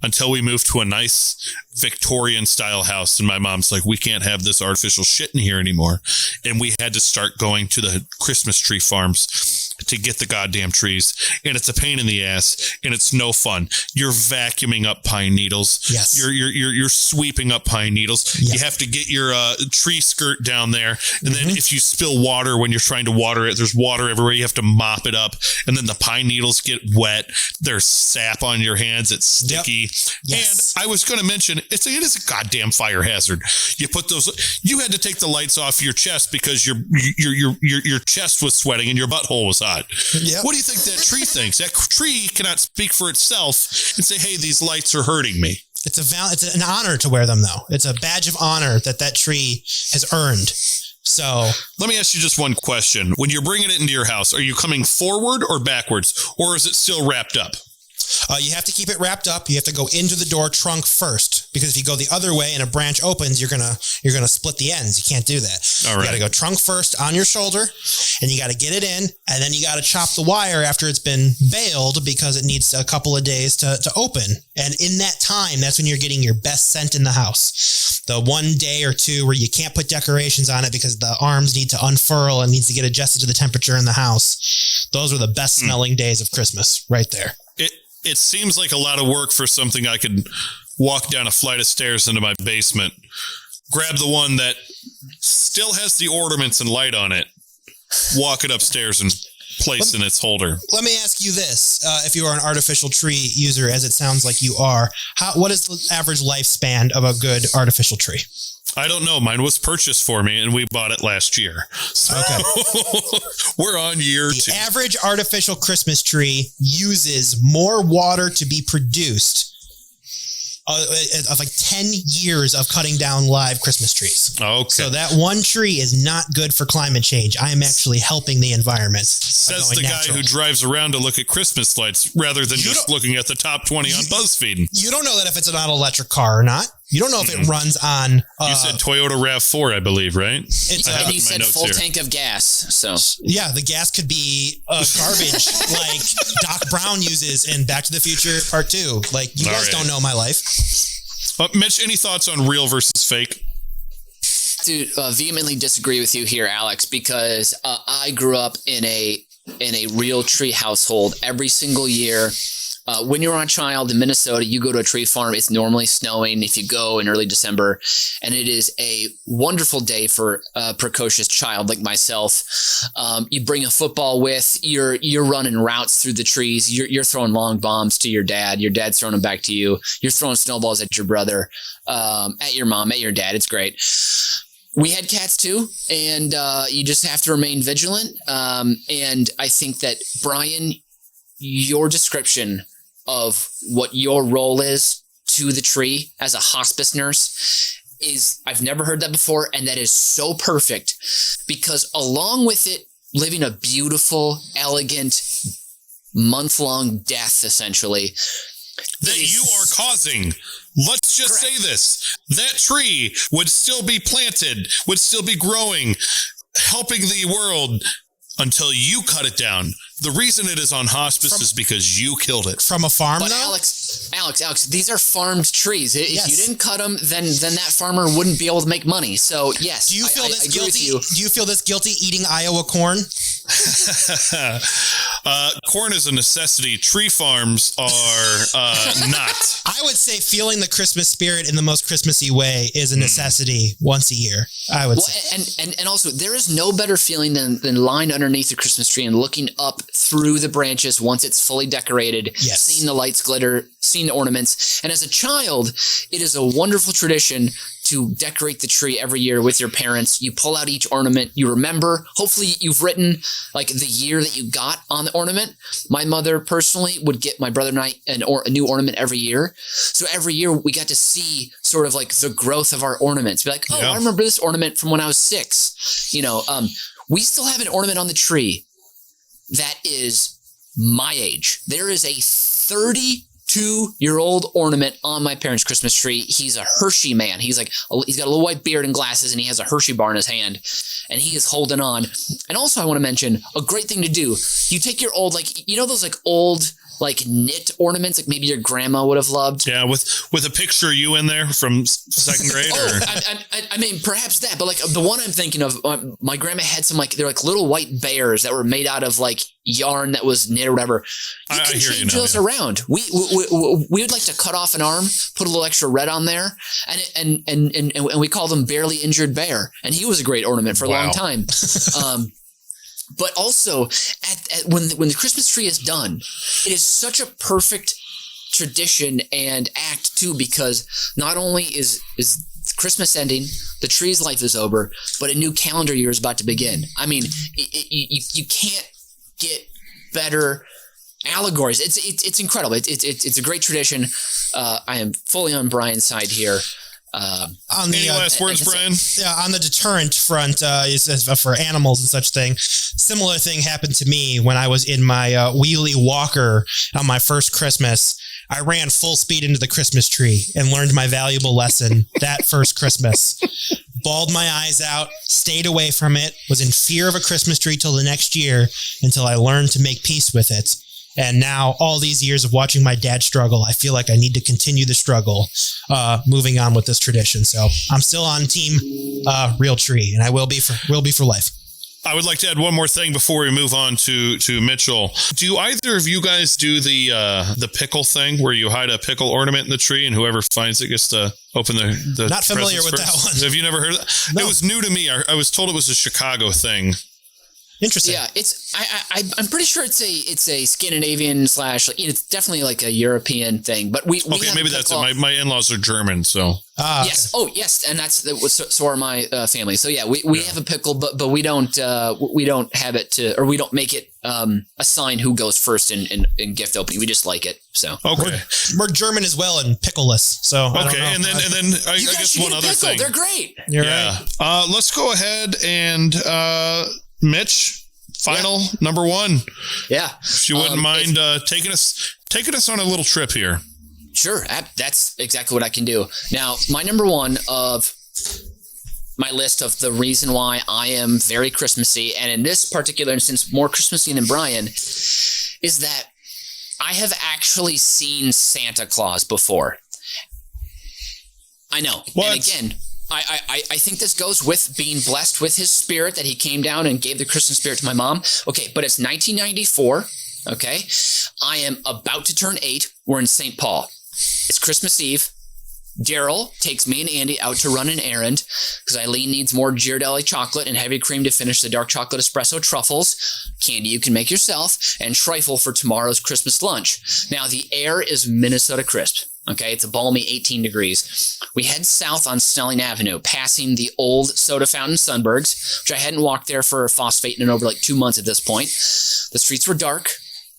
until we moved to a nice Victorian style house. And my mom's like, we can't have this artificial shit in here anymore. And we had to start going to the Christmas tree farms to get the goddamn trees. And it's a pain in the ass and it's no fun. You're vacuuming up pine needles. Yes. You're sweeping up pine needles. Yes. You have to get your tree skirt down there. And then if you spill water when you're trying to water it, there's water everywhere. You have to mop it up. And then the pine needles get wet. There's sap on your hands. It's sticky. Yep. Yes. And I was going to mention, it is a goddamn fire hazard. You put those, you had to take the lights off your chest because your chest was sweating and your butthole was hot. Yep. What do you think that tree thinks? That tree cannot speak for itself and say, hey, these lights are hurting me. It's an honor to wear them, though. It's a badge of honor that tree has earned. So let me ask you just one question. When you're bringing it into your house, are you coming forward or backwards, or is it still wrapped up? You have to keep it wrapped up. You have to go into the door trunk first, because if you go the other way and a branch opens, you're gonna split the ends. You can't do that. All right. You got to go trunk first on your shoulder, and you got to get it in, and then you got to chop the wire after it's been baled because it needs a couple of days to open. And in that time, that's when you're getting your best scent in the house. The 1 day or two where you can't put decorations on it because the arms need to unfurl and needs to get adjusted to the temperature in the house. Those are the best smelling days of Christmas right there. It seems like a lot of work for something I could walk down a flight of stairs into my basement, grab the one that still has the ornaments and light on it, walk it upstairs and place in its holder. Let me ask you this. If you are an artificial tree user, as it sounds like you are, what is the average lifespan of a good artificial tree? I don't know. Mine was purchased for me, and we bought it last year. So okay. We're on year 2. The average artificial Christmas tree uses more water to be produced of like 10 years of cutting down live Christmas trees. Okay. So that one tree is not good for climate change. I am actually helping the environment. Says the guy who drives around to look at Christmas lights rather than just looking at the top 20 on BuzzFeed. You don't know that if it's not an electric car or not. You don't know if it runs on... you said Toyota RAV4, I believe, right? And you said full tank of gas. So yeah, the gas could be garbage like Doc Brown uses in Back to the Future Part 2. Like, you guys don't know my life. Mitch, any thoughts on real versus fake? Dude, vehemently disagree with you here, Alex, because I grew up in a real tree household every single year. When you're a child in Minnesota, you go to a tree farm. It's normally snowing if you go in early December, and it is a wonderful day for a precocious child like myself. You bring a football with, you're running routes through the trees. You're throwing long bombs to your dad. Your dad's throwing them back to you. You're throwing snowballs at your brother, at your mom, at your dad. It's great. We had cats too, and you just have to remain vigilant. And I think that, Brian, your description of what your role is to the tree as a hospice nurse is, I've never heard that before, and that is so perfect, because along with it, living a beautiful, elegant, month-long death, essentially, that you are causing. Let's just say this. That tree would still be planted, would still be growing, helping the world until you cut it down. The reason it is on hospice is because you killed it. From a farm, But though? Alex, these are farmed trees. If Yes. you didn't cut them, then that farmer wouldn't be able to make money. So yes, Do you feel this I agree with guilty? you. Do you feel this guilty eating Iowa corn? Corn is a necessity. Tree farms are not. I would say feeling the Christmas spirit in the most Christmassy way is a necessity once a year. I would say. And also, there is no better feeling than lying underneath the Christmas tree and looking up through the branches once it's fully decorated, Yes. seeing the lights glitter, seeing the ornaments. And as a child, it is a wonderful tradition to decorate the tree every year with your parents. You pull out each ornament. You remember, hopefully you've written like the year that you got on the ornament. My mother personally would get my brother and I a new ornament every year. So every year we got to see sort of like the growth of our ornaments. Be like, oh, Yeah. I remember this ornament from when I was 6. We still have an ornament on the tree that is my age. There is a 32-year-old ornament on my parents' Christmas tree. He's a Hershey man. He's got a little white beard and glasses, and he has a Hershey bar in his hand, and he is holding on. And also, I want to mention a great thing to do. You take your old, those old knit ornaments, like maybe your grandma would have loved. Yeah, with a picture of you in there from second grade. Or I mean, perhaps that, but like the one I'm thinking of, my grandma had some they're like little white bears that were made out of like yarn that was knit or whatever. You can change those around. We would like to cut off an arm, put a little extra red on there, and we call them Barely Injured Bear, and he was a great ornament for a long time. But also, when the Christmas tree is done, it is such a perfect tradition and act too, because not only is Christmas ending, the tree's life is over, but a new calendar year is about to begin. I mean, you can't get better allegories. It's incredible. It's a great tradition. I am fully on Brian's side here. Any last words, Brian? Yeah, on the deterrent front, for animals and such thing, similar thing happened to me when I was in my wheelie walker on my first Christmas. I ran full speed into the Christmas tree and learned my valuable lesson that first Christmas. Bawled my eyes out, stayed away from it, was in fear of a Christmas tree till the next year until I learned to make peace with it. And now, all these years of watching my dad struggle, I feel like I need to continue the struggle, moving on with this tradition. So I'm still on team real tree, and I will be for life. I would like to add one more thing before we move on to Mitchell. Do either of you guys do the pickle thing where you hide a pickle ornament in the tree and whoever finds it gets to open the Not familiar with first? that one. Have you never heard of that? No. It was new to me. I was told it was a Chicago thing. Interesting. Yeah, I'm pretty sure it's a Scandinavian / it's definitely like a European thing. But we Okay, maybe that's it. My in-laws are German, so yes. Okay. Oh, yes, and so are my family. So yeah, we have a pickle, but we don't have it we don't make it assign who goes first in gift opening. We just like it. So okay, we're German as well and pickleless. So okay, and then I guess one other thing. They're great. You're right. Let's go ahead and Mitch, final number 1. Yeah, If you wouldn't mind taking us on a little trip here. Sure, that's exactly what I can do. Now, my number 1 of my list of the reason why I am very Christmassy, and in this particular instance, more Christmassy than Brian, is that I have actually seen Santa Claus before. I know. What? And again, I think this goes with being blessed with his spirit that he came down and gave the Christmas spirit to my mom. Okay, but it's 1994. Okay, I am about to turn 8. We're in St. Paul. It's Christmas Eve. Daryl takes me and Andy out to run an errand because Eileen needs more Ghirardelli chocolate and heavy cream to finish the dark chocolate espresso truffles, candy you can make yourself, and trifle for tomorrow's Christmas lunch. Now, the air is Minnesota crisp. Okay, it's a balmy 18 degrees. We head south on Snelling Avenue, passing the old soda fountain Sunberg's, which I hadn't walked there for phosphate in over 2 months at this point. The streets were dark,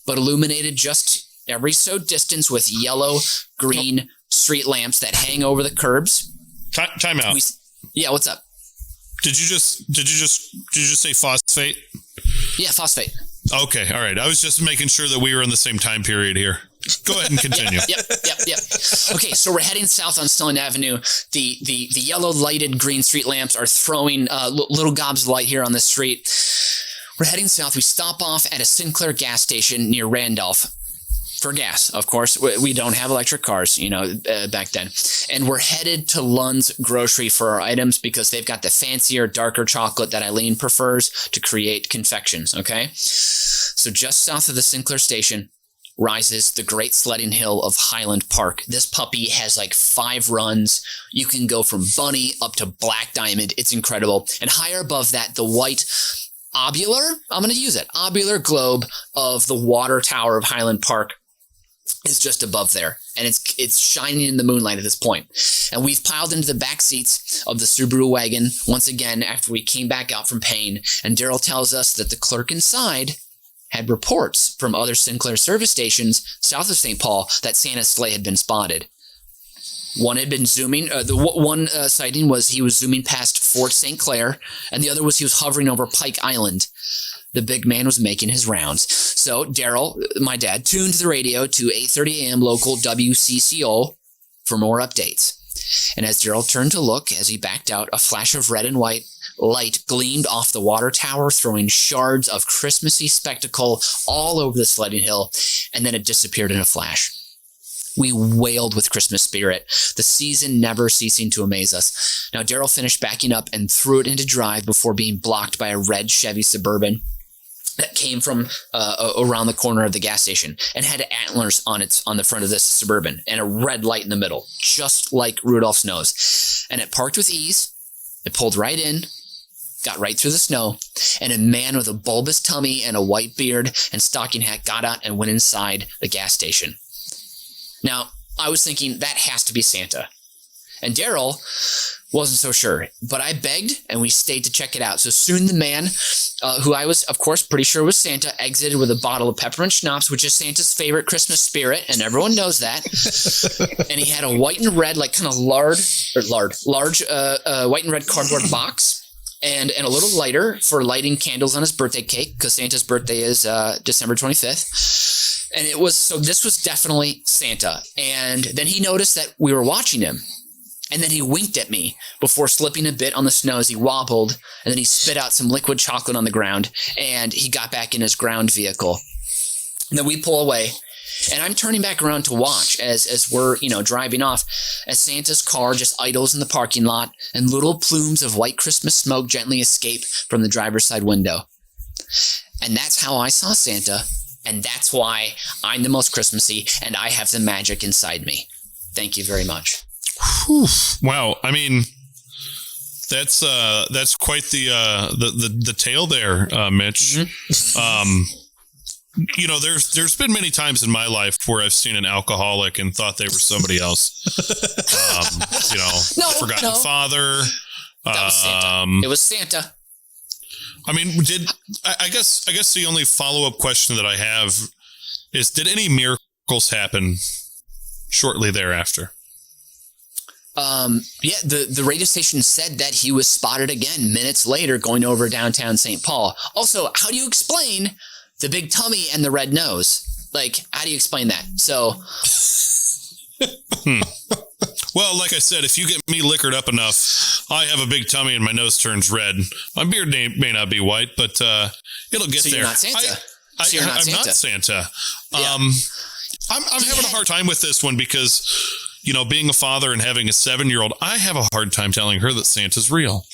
but illuminated just every so distance with yellow, green street lamps that hang over the curbs. Time out. Yeah, what's up? Did you just say phosphate? Yeah, phosphate. Okay, all right. I was just making sure that we were in the same time period here. Go ahead and continue. Yep. Okay, so we're heading south on Snelling Avenue. The yellow lighted green street lamps are throwing little gobs of light here on the street. We're heading south. We stop off at a Sinclair gas station near Randolph for gas. Of course, we don't have electric cars, back then. And we're headed to Lund's Grocery for our items because they've got the fancier, darker chocolate that Eileen prefers to create confections, okay? So just south of the Sinclair station rises the great sledding hill of Highland Park. This puppy has like 5 runs. You can go from bunny up to black diamond. It's incredible. And higher above that, the white ovular globe of the water tower of Highland Park is just above there. And it's shining in the moonlight at this point. And we've piled into the back seats of the Subaru wagon once again after we came back out from Payne. And Daryl tells us that the clerk inside had reports from other Sinclair service stations south of St. Paul that Santa's sleigh had been spotted. One had been zooming. The one sighting was he was zooming past Fort St. Clair, and the other was he was hovering over Pike Island. The big man was making his rounds. So Daryl, my dad, tuned the radio to 8:30 a.m. local WCCO for more updates. And as Daryl turned to look, as he backed out, a flash of red and white light gleamed off the water tower, throwing shards of Christmassy spectacle all over the sledding hill, and then it disappeared in a flash. We wailed with Christmas spirit, the season never ceasing to amaze us. Now, Daryl finished backing up and threw it into drive before being blocked by a red Chevy Suburban that came from around the corner of the gas station and had antlers on the front of this Suburban and a red light in the middle, just like Rudolph's nose. And it parked with ease. It pulled right in, got right through the snow, and a man with a bulbous tummy and a white beard and stocking hat got out and went inside the gas station. Now, I was thinking that has to be Santa. And Daryl wasn't so sure, but I begged and we stayed to check it out. So soon the man, who I was, of course, pretty sure was Santa, exited with a bottle of peppermint schnapps, which is Santa's favorite Christmas spirit, and everyone knows that. And he had a white and red, like kind of large white and red cardboard box. And a little lighter for lighting candles on his birthday cake, because Santa's birthday is December 25th. And this was definitely Santa. And then he noticed that we were watching him. And then he winked at me before slipping a bit on the snow as he wobbled. And then he spit out some liquid chocolate on the ground. And he got back in his ground vehicle. And then we pull away. And I'm turning back around to watch as we're, driving off, as Santa's car just idles in the parking lot and little plumes of white Christmas smoke gently escape from the driver's side window. And that's how I saw Santa. And that's why I'm the most Christmassy and I have the magic inside me. Thank you very much. Whew. Wow. I mean, that's quite the tale there, Mitch. Mm-hmm. There's been many times in my life where I've seen an alcoholic and thought they were somebody else. Forgotten father. That was Santa. It was Santa. I mean, I guess the only follow-up question that I have is, did any miracles happen shortly thereafter? The radio station said that he was spotted again minutes later going over downtown St. Paul. Also, how do you explain the big tummy and the red nose? Like, how do you explain that? So, Well, like I said, if you get me liquored up enough, I have a big tummy and my nose turns red. My beard may not be white, but it'll get there. You're not Santa. I'm not Santa. Yeah. I'm having a hard time with this one because, being a father and having a 7-year-old, I have a hard time telling her that Santa's real.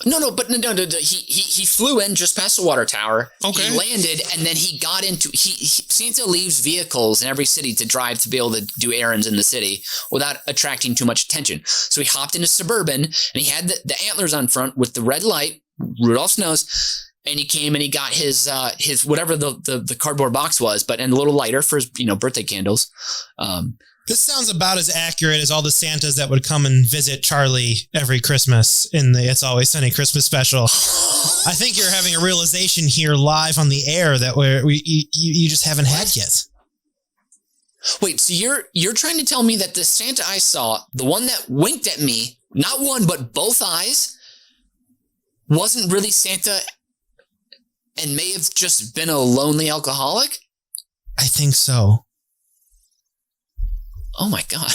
He flew in just past the water tower. Okay. He landed, and then he got into Santa leaves vehicles in every city to drive to be able to do errands in the city without attracting too much attention. So he hopped in a Suburban, and he had the antlers on front with the red light, Rudolph's nose, and he came and he got his whatever the cardboard box was, and a little lighter for his birthday candles. This sounds about as accurate as all the Santas that would come and visit Charlie every Christmas in the It's Always Sunny Christmas special. I think you're having a realization here live on the air that you just haven't had yet. Wait, so you're trying to tell me that the Santa I saw, the one that winked at me, not one but both eyes, wasn't really Santa and may have just been a lonely alcoholic? I think so. Oh my God.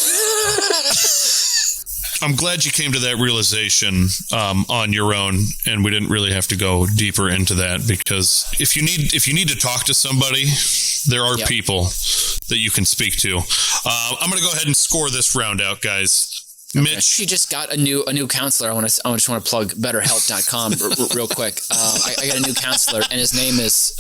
I'm glad you came to that realization on your own, and we didn't really have to go deeper into that, because if you need to talk to somebody, there are people that you can speak to. I'm going to go ahead and score this round out, guys. Okay. Mitch, she just got a new counselor. I just want to plug BetterHelp.com real quick. I got a new counselor, and his name is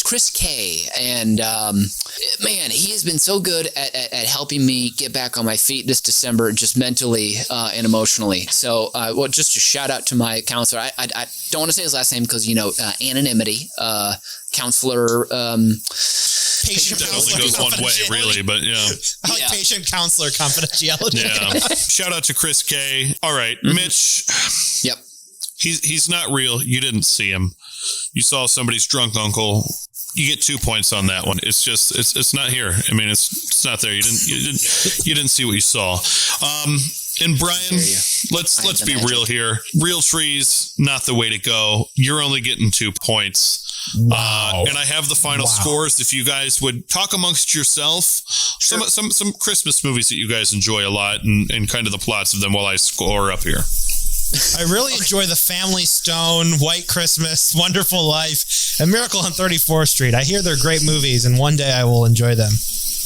Chris K. And man, he has been so good at helping me get back on my feet this December, just mentally and emotionally. So, just a shout out to my counselor. I don't want to say his last name because anonymity. Counselor. Patient that only goes one way, really, but patient counselor confidentiality. Yeah. Shout out to Chris K. All right, Mitch. Yep. He's not real. You didn't see him. You saw somebody's drunk uncle. You get 2 points on that one. It's just it's not here. I mean, it's not there. You didn't see what you saw. And Brian, let's be real here. Real trees, not the way to go. You're only getting 2 points. Wow. And I have the final scores. If you guys would talk amongst yourself, some Christmas movies that you guys enjoy a lot, and kind of the plots of them while I score up here. I really enjoy The Family Stone, White Christmas, Wonderful Life, and Miracle on 34th Street. I hear they're great movies, and one day I will enjoy them.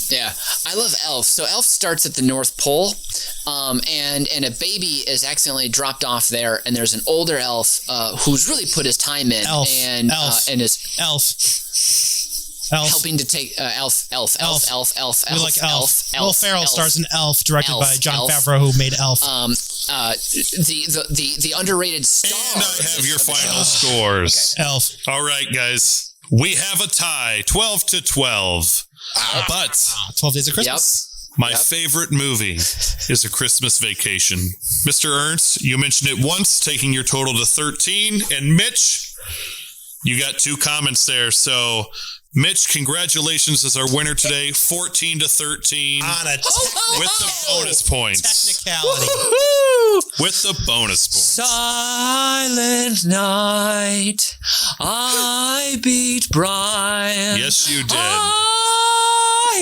Yeah, I love Elf. So Elf starts at the North Pole, and a baby is accidentally dropped off there, and there's an older elf who's really put his time in, and is helping to take Elf. We like Elf. Will Ferrell stars in Elf, directed by Jon Favreau, who made Elf. The underrated star. And I have your final scores. Okay. Elf. All right, guys, we have a tie, 12-12. But 12 Days of Christmas. My favorite movie is A Christmas Vacation. Mr. Ernst, you mentioned it once, taking your total to 13. And Mitch, you got 2 comments there. So, Mitch, congratulations as our winner today, 14-13. On a with the bonus points. Technicality. With the bonus points. Silent night, I beat Brian. Yes, you did. I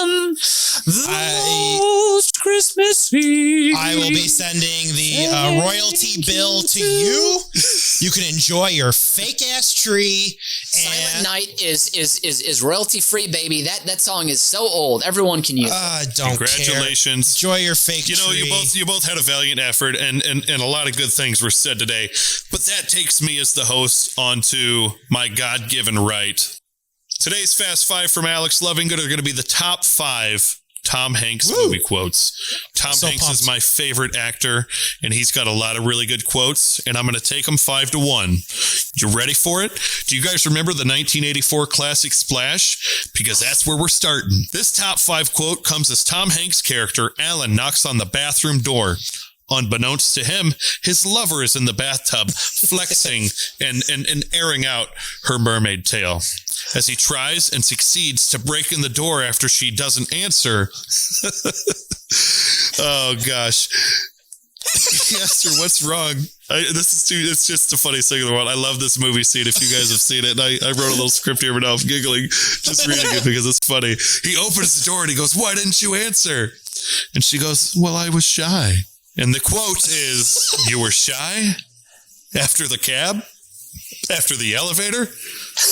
am the most Christmassy. I will be sending the royalty bill to you. You can enjoy your fake ass tree. Silent Night is royalty free, baby. That song is so old. Everyone can use it. Don't Congratulations. Care. Enjoy your fake tree. You both had a valiant effort, and a lot of good things were said today. But that takes me as the host onto my God-given right. Today's Fast Five from Alex Lovinggood are going to be the top 5 Tom Hanks movie quotes. Tom Hanks is my favorite actor, and he's got a lot of really good quotes, and I'm going to take them 5-1. You ready for it? Do you guys remember the 1984 classic Splash? Because that's where we're starting. This top 5 quote comes as Tom Hanks' character, Alan, knocks on the bathroom door. Unbeknownst to him, his lover is in the bathtub, flexing and airing out her mermaid tail. As he tries and succeeds to break in the door after she doesn't answer. Oh, gosh. He asked her, what's wrong? It's just the funniest thing in the world. I love this movie scene if you guys have seen it. And I wrote a little script here, but now I'm giggling just reading it because it's funny. He opens the door and he goes, why didn't you answer? And she goes, well, I was shy. And the quote is, you were shy? After the cab? After the elevator?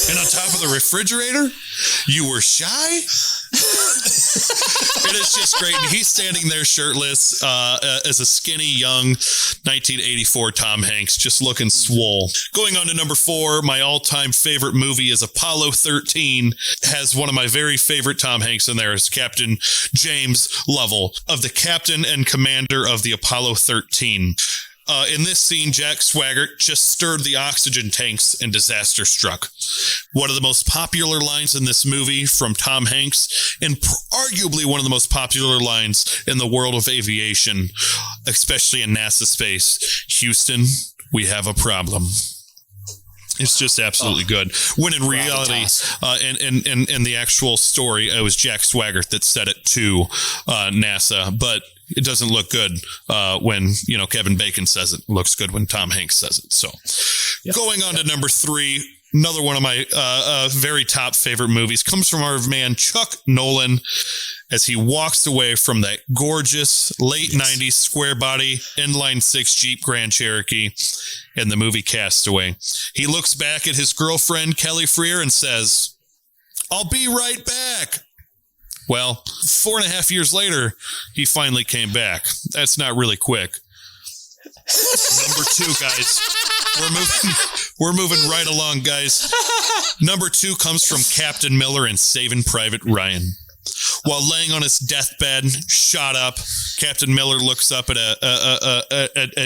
And on top of the refrigerator? You were shy? It is just great. And he's standing there shirtless as a skinny, young 1984 Tom Hanks, just looking swole. Going on to number 4, my all-time favorite movie is Apollo 13. Has one of my very favorite Tom Hanks in there as Captain James Lovell, of the captain and commander of the Apollo 13. In this scene, Jack Swigert just stirred the oxygen tanks and disaster struck. One of the most popular lines in this movie from Tom Hanks, and arguably one of the most popular lines in the world of aviation, especially in NASA space. Houston, we have a problem. It's just absolutely good. When in reality, in the actual story, it was Jack Swigert that said it to NASA, but it doesn't look good when Kevin Bacon says it. It looks good when Tom Hanks says it. So, Going on to number 3, Another one of my very top favorite movies comes from our man Chuck Nolan as he walks away from that gorgeous late 90s square body inline 6 Jeep Grand Cherokee in the movie Castaway. He looks back at his girlfriend Kelly Freer and says, "I'll be right back." Well, 4.5 years later, he finally came back. That's not really quick. Number 2, guys. We're moving right along, guys. Number 2 comes from Captain Miller in Saving Private Ryan. While laying on his deathbed, shot up, Captain Miller looks up at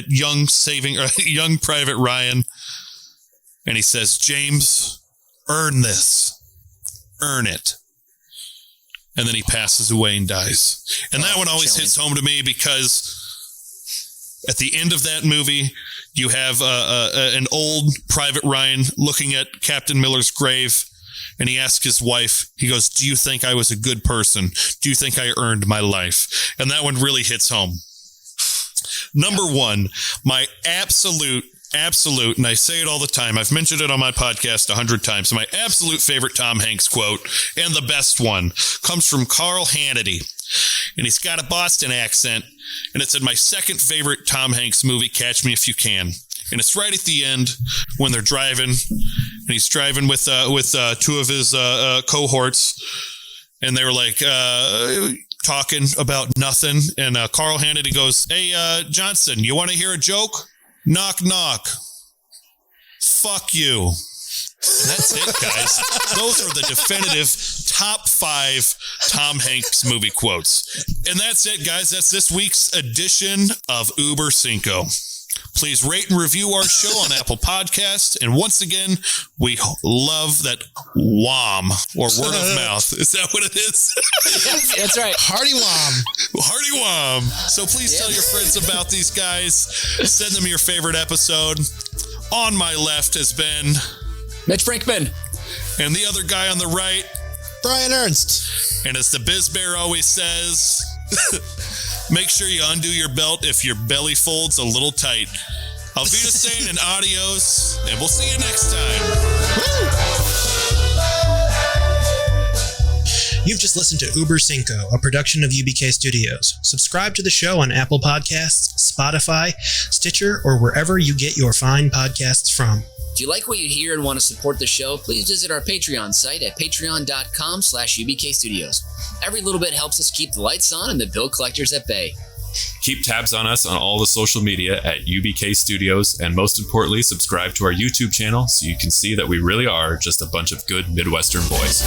young Private Ryan, and he says, "James, earn this. Earn it." And then he passes away and dies. And that one always hits home to me because at the end of that movie, you have an old Private Ryan looking at Captain Miller's grave, and he asks his wife, he goes, "Do you think I was a good person? Do you think I earned my life?" And that one really hits home. Number 1, my absolute, and I say it all the time, I've mentioned it on my podcast 100 times, my absolute favorite Tom Hanks quote, and the best one, comes from Carl Hannity. And he's got a Boston accent, and it's in my second favorite Tom Hanks movie, Catch Me If You Can. And it's right at the end when they're driving, and he's driving with 2 of his cohorts, and they were like talking about nothing. And Carl Hannity goes, "Hey, Johnson, you want to hear a joke? Knock, knock. Fuck you." And that's it, guys. Those are the definitive top 5 Tom Hanks movie quotes. And that's it, guys. That's this week's edition of Über Cinco. Please rate and review our show on Apple Podcasts. And once again, we love that WOM, or word of mouth. Is that what it is? That's right. Hardy WOM. Hardy WOM. So please tell your friends about these guys. Send them your favorite episode. On my left has been Mitch Brinkman. And the other guy on the right, Brian Ernst. And as the Biz Bear always says, make sure you undo your belt if your belly folds a little tight. Auf Wiedersehen and adios, and we'll see you next time. You've just listened to Über Cinco, a production of UBK Studios. Subscribe to the show on Apple Podcasts, Spotify, Stitcher, or wherever you get your fine podcasts from. If you like what you hear and want to support the show, please visit our Patreon site at patreon.com/UBK Studios. Every little bit helps us keep the lights on and the bill collectors at bay. Keep tabs on us on all the social media at UBK Studios, and most importantly, subscribe to our YouTube channel so you can see that we really are just a bunch of good Midwestern boys.